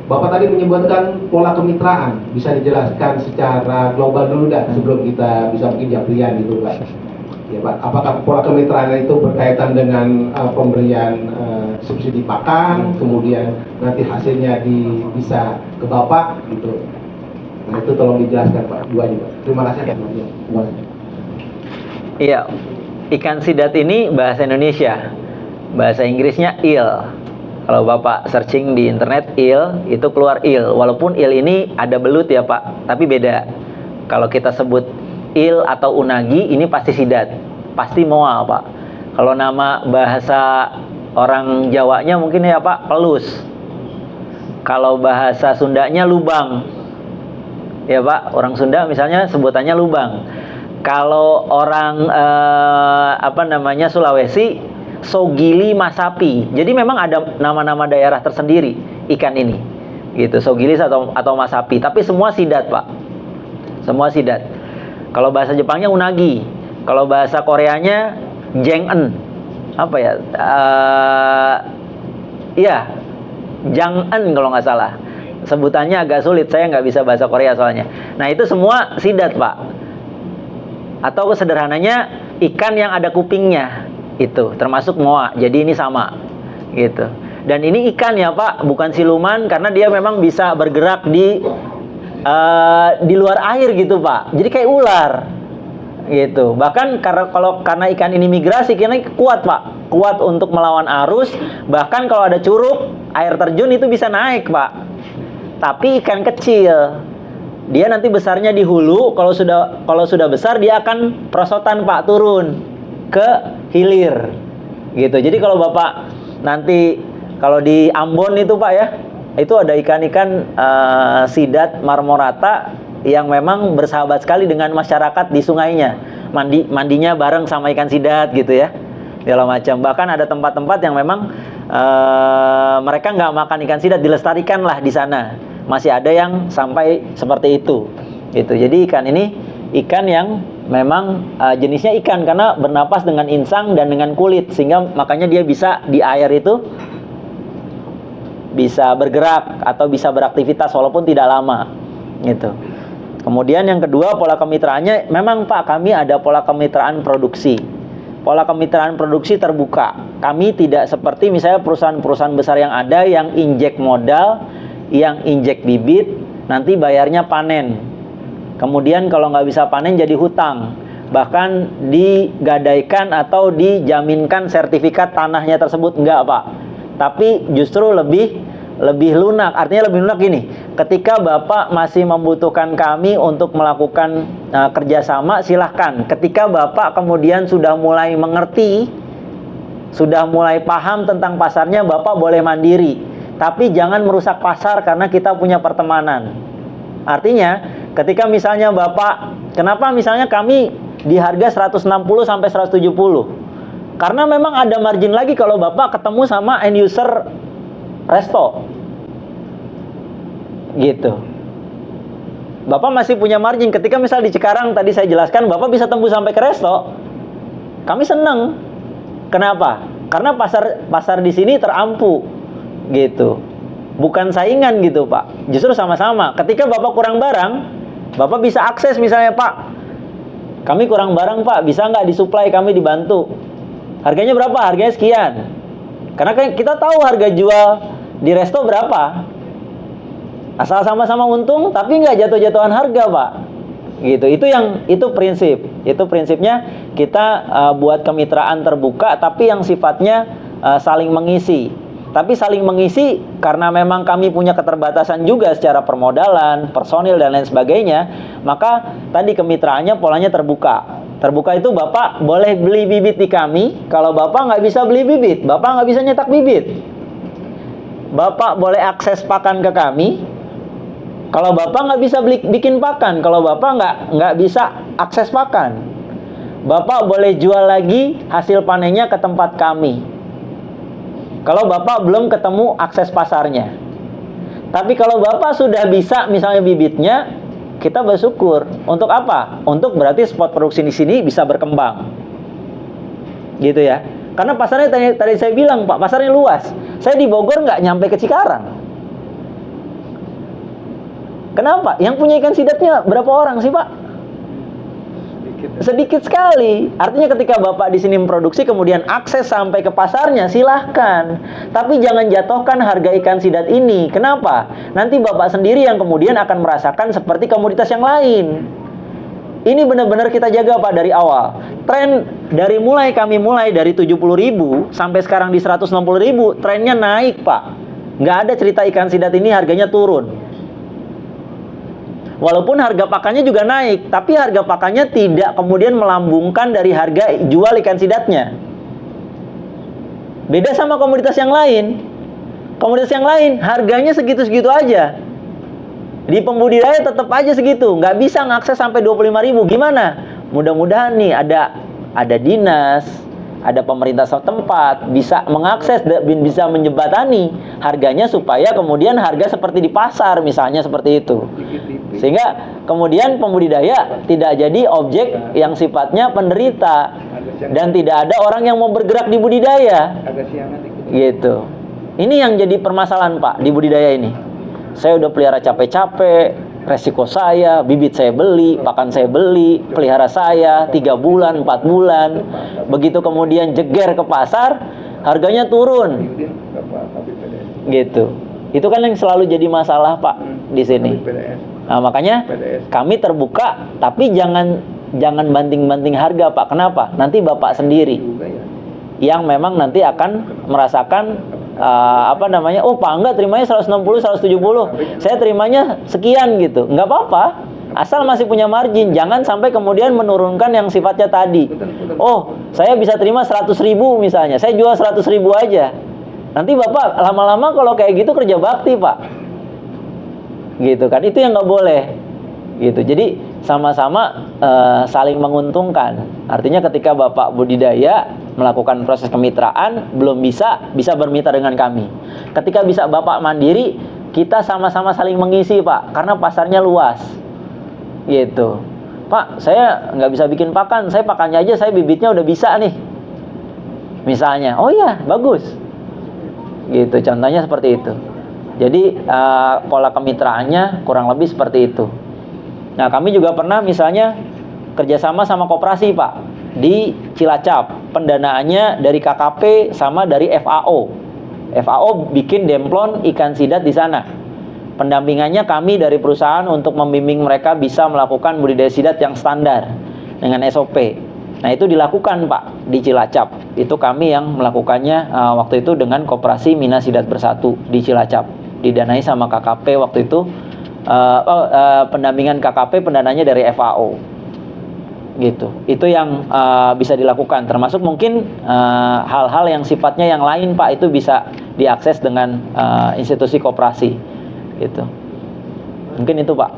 Bapak tadi menyebutkan pola kemitraan. Bisa dijelaskan secara global dulu dah sebelum kita bisa mungkin japrian gitu Pak. Ya Pak, apakah pola kemitraan itu berkaitan dengan pemberian subsidi pakan, kemudian nanti hasilnya bisa ke Bapak gitu. Nah itu tolong dijelaskan Pak, 2 aja Pak. Terima kasih. Iya, ikan sidat ini bahasa Indonesia, bahasa Inggrisnya eel. Kalau Bapak searching di internet eel, itu keluar eel. Walaupun eel ini ada belut ya Pak, tapi beda. Kalau kita sebut eel atau unagi, ini pasti sidat, pasti moa Pak. Kalau nama bahasa orang Jawanya mungkin ya Pak, pelus. Kalau bahasa Sundanya lubang, ya Pak. Orang Sunda misalnya sebutannya lubang. Kalau orang Sulawesi, Sogili Masapi. Jadi memang ada nama-nama daerah tersendiri ikan ini, gitu. Sogilis atau Masapi. Tapi semua sidat Pak, semua sidat. Kalau bahasa Jepangnya unagi, kalau bahasa Koreanya jengen, apa ya? Iya, jangen kalau nggak salah. Sebutannya agak sulit, saya nggak bisa bahasa Korea soalnya. Nah itu semua sidat Pak. Atau sederhananya ikan yang ada kupingnya, itu termasuk moa. Jadi ini sama, gitu. Dan ini ikan ya Pak, bukan siluman, karena dia memang bisa bergerak di luar air gitu Pak. Jadi kayak ular gitu. Bahkan karena ikan ini migrasi, karena kuat Pak, kuat untuk melawan arus. Bahkan kalau ada curug, air terjun itu bisa naik Pak. Tapi ikan kecil, dia nanti besarnya di hulu. Kalau sudah besar dia akan perosotan Pak, turun ke hilir gitu. Jadi kalau Bapak nanti kalau di Ambon itu Pak ya, itu ada ikan-ikan sidat marmorata yang memang bersahabat sekali dengan masyarakat di sungainya. Mandinya bareng sama ikan sidat gitu ya, segala macam. Bahkan ada tempat-tempat yang memang mereka nggak makan ikan sidat, dilestarikan lah di sana. Masih ada yang sampai seperti itu gitu. Jadi ikan ini ikan yang memang jenisnya ikan karena bernapas dengan insang dan dengan kulit, sehingga makanya dia bisa di air itu bisa bergerak atau bisa beraktivitas walaupun tidak lama gitu. Kemudian yang kedua, pola kemitraannya memang Pak, kami ada pola kemitraan produksi. Pola kemitraan produksi terbuka. Kami tidak seperti misalnya perusahaan-perusahaan besar yang ada yang injek modal, yang injek bibit, nanti bayarnya panen. Kemudian kalau nggak bisa panen jadi hutang. Bahkan digadaikan atau dijaminkan sertifikat tanahnya tersebut, enggak Pak. Tapi justru lebih lunak. Artinya lebih lunak gini, ketika Bapak masih membutuhkan kami untuk melakukan kerjasama, silahkan. Ketika Bapak kemudian sudah mulai mengerti, sudah mulai paham tentang pasarnya, Bapak boleh mandiri. Tapi jangan merusak pasar karena kita punya pertemanan. Artinya ketika misalnya Bapak, kenapa misalnya kami di harga 160 sampai 170? Karena memang ada margin lagi kalau Bapak ketemu sama end user resto. Gitu. Bapak masih punya margin. Ketika misal di Cikarang tadi saya jelaskan, Bapak bisa tembus sampai ke resto. Kami seneng. Kenapa? Karena pasar di sini terampu. Gitu. Bukan saingan gitu Pak. Justru sama-sama. Ketika Bapak kurang barang, Bapak bisa akses misalnya, Pak, kami kurang barang Pak, bisa nggak disuplai, kami dibantu. Harganya berapa? Harganya sekian. Karena kita tahu harga jual di resto berapa? Asal sama-sama untung tapi nggak jatuh-jatuhan harga, Pak. Gitu. Itu prinsipnya kita buat kemitraan terbuka tapi yang sifatnya saling mengisi. Tapi saling mengisi karena memang kami punya keterbatasan juga secara permodalan, personil dan lain sebagainya, maka tadi kemitraannya polanya terbuka. Terbuka itu Bapak boleh beli bibit di kami. Kalau Bapak nggak bisa beli bibit, Bapak nggak bisa nyetak bibit, Bapak boleh akses pakan ke kami. Kalau Bapak nggak bisa bikin pakan, kalau Bapak nggak bisa akses pakan, Bapak boleh jual lagi hasil panennya ke tempat kami. Kalau Bapak belum ketemu akses pasarnya. Tapi kalau Bapak sudah bisa misalnya bibitnya, kita bersyukur. Untuk apa? Untuk berarti spot produksi di sini bisa berkembang. Gitu ya. Karena pasarnya tadi saya bilang, Pak, pasarnya luas. Saya di Bogor nggak nyampe ke Cikarang. Kenapa? Yang punya ikan sidatnya berapa orang sih, Pak? Sedikit sekali. Artinya ketika Bapak di sini memproduksi kemudian akses sampai ke pasarnya, silahkan. Tapi jangan jatuhkan harga ikan sidat ini. Kenapa? Nanti Bapak sendiri yang kemudian akan merasakan seperti komoditas yang lain. Ini benar-benar kita jaga, Pak, dari awal. Tren kami mulai dari 70.000 sampai sekarang di 160.000, trennya naik, Pak. Nggak ada cerita ikan sidat ini harganya turun. Walaupun harga pakannya juga naik, tapi harga pakannya tidak kemudian melambungkan dari harga jual ikan sidatnya. Beda sama komoditas yang lain. Komoditas yang lain harganya segitu-segitu aja. Di pembudidaya tetap aja segitu, nggak bisa ngakses sampai 25.000. Gimana? Mudah-mudahan nih ada dinas, ada pemerintah setempat bisa mengakses, bisa menjembatani harganya supaya kemudian harga seperti di pasar misalnya seperti itu. Sehingga kemudian pembudidaya tidak jadi objek yang sifatnya penderita dan tidak ada orang yang mau bergerak di budidaya. Gitu. Ini yang jadi permasalahan, Pak, di budidaya ini. Saya udah pelihara capek-capek, resiko saya, bibit saya beli, pakan saya beli, pelihara saya 3 bulan, 4 bulan. Begitu kemudian jeger ke pasar, harganya turun. Gitu. Itu kan yang selalu jadi masalah, Pak, di sini. Nah, makanya kami terbuka, tapi jangan banting-banting harga, Pak. Kenapa? Nanti Bapak sendiri yang memang nanti akan merasakan oh, Pak, enggak terimanya 160, 170. Saya terimanya sekian gitu. Enggak apa-apa. Asal masih punya margin. Jangan sampai kemudian menurunkan yang sifatnya tadi. Oh, saya bisa terima 100.000 misalnya. Saya jual 100.000 aja. Nanti Bapak lama-lama kalau kayak gitu kerja bakti, Pak. Gitu kan, itu yang nggak boleh gitu. Jadi sama-sama saling menguntungkan. Artinya ketika Bapak budidaya melakukan proses kemitraan belum bisa bermitra dengan kami. Ketika bisa Bapak mandiri, kita sama-sama saling mengisi, Pak, karena pasarnya luas gitu. Pak, saya nggak bisa bikin pakan, saya pakannya aja, saya bibitnya udah bisa nih misalnya. Oh iya, bagus gitu. Contohnya seperti itu. Jadi pola kemitraannya kurang lebih seperti itu. Nah, kami juga pernah misalnya kerjasama sama koperasi, Pak, di Cilacap. Pendanaannya dari KKP sama dari FAO. FAO bikin demplon ikan sidat di sana. Pendampingannya kami dari perusahaan untuk membimbing mereka bisa melakukan budidaya sidat yang standar dengan SOP. Nah, itu dilakukan, Pak, di Cilacap. Itu kami yang melakukannya waktu itu dengan Koperasi Mina Sidat Bersatu di Cilacap. Didanai sama KKP waktu itu. Pendampingan KKP pendananya dari FAO. Gitu. Itu yang bisa dilakukan. Termasuk mungkin hal-hal yang sifatnya yang lain, Pak, itu bisa diakses dengan institusi koperasi. Gitu. Mungkin itu, Pak.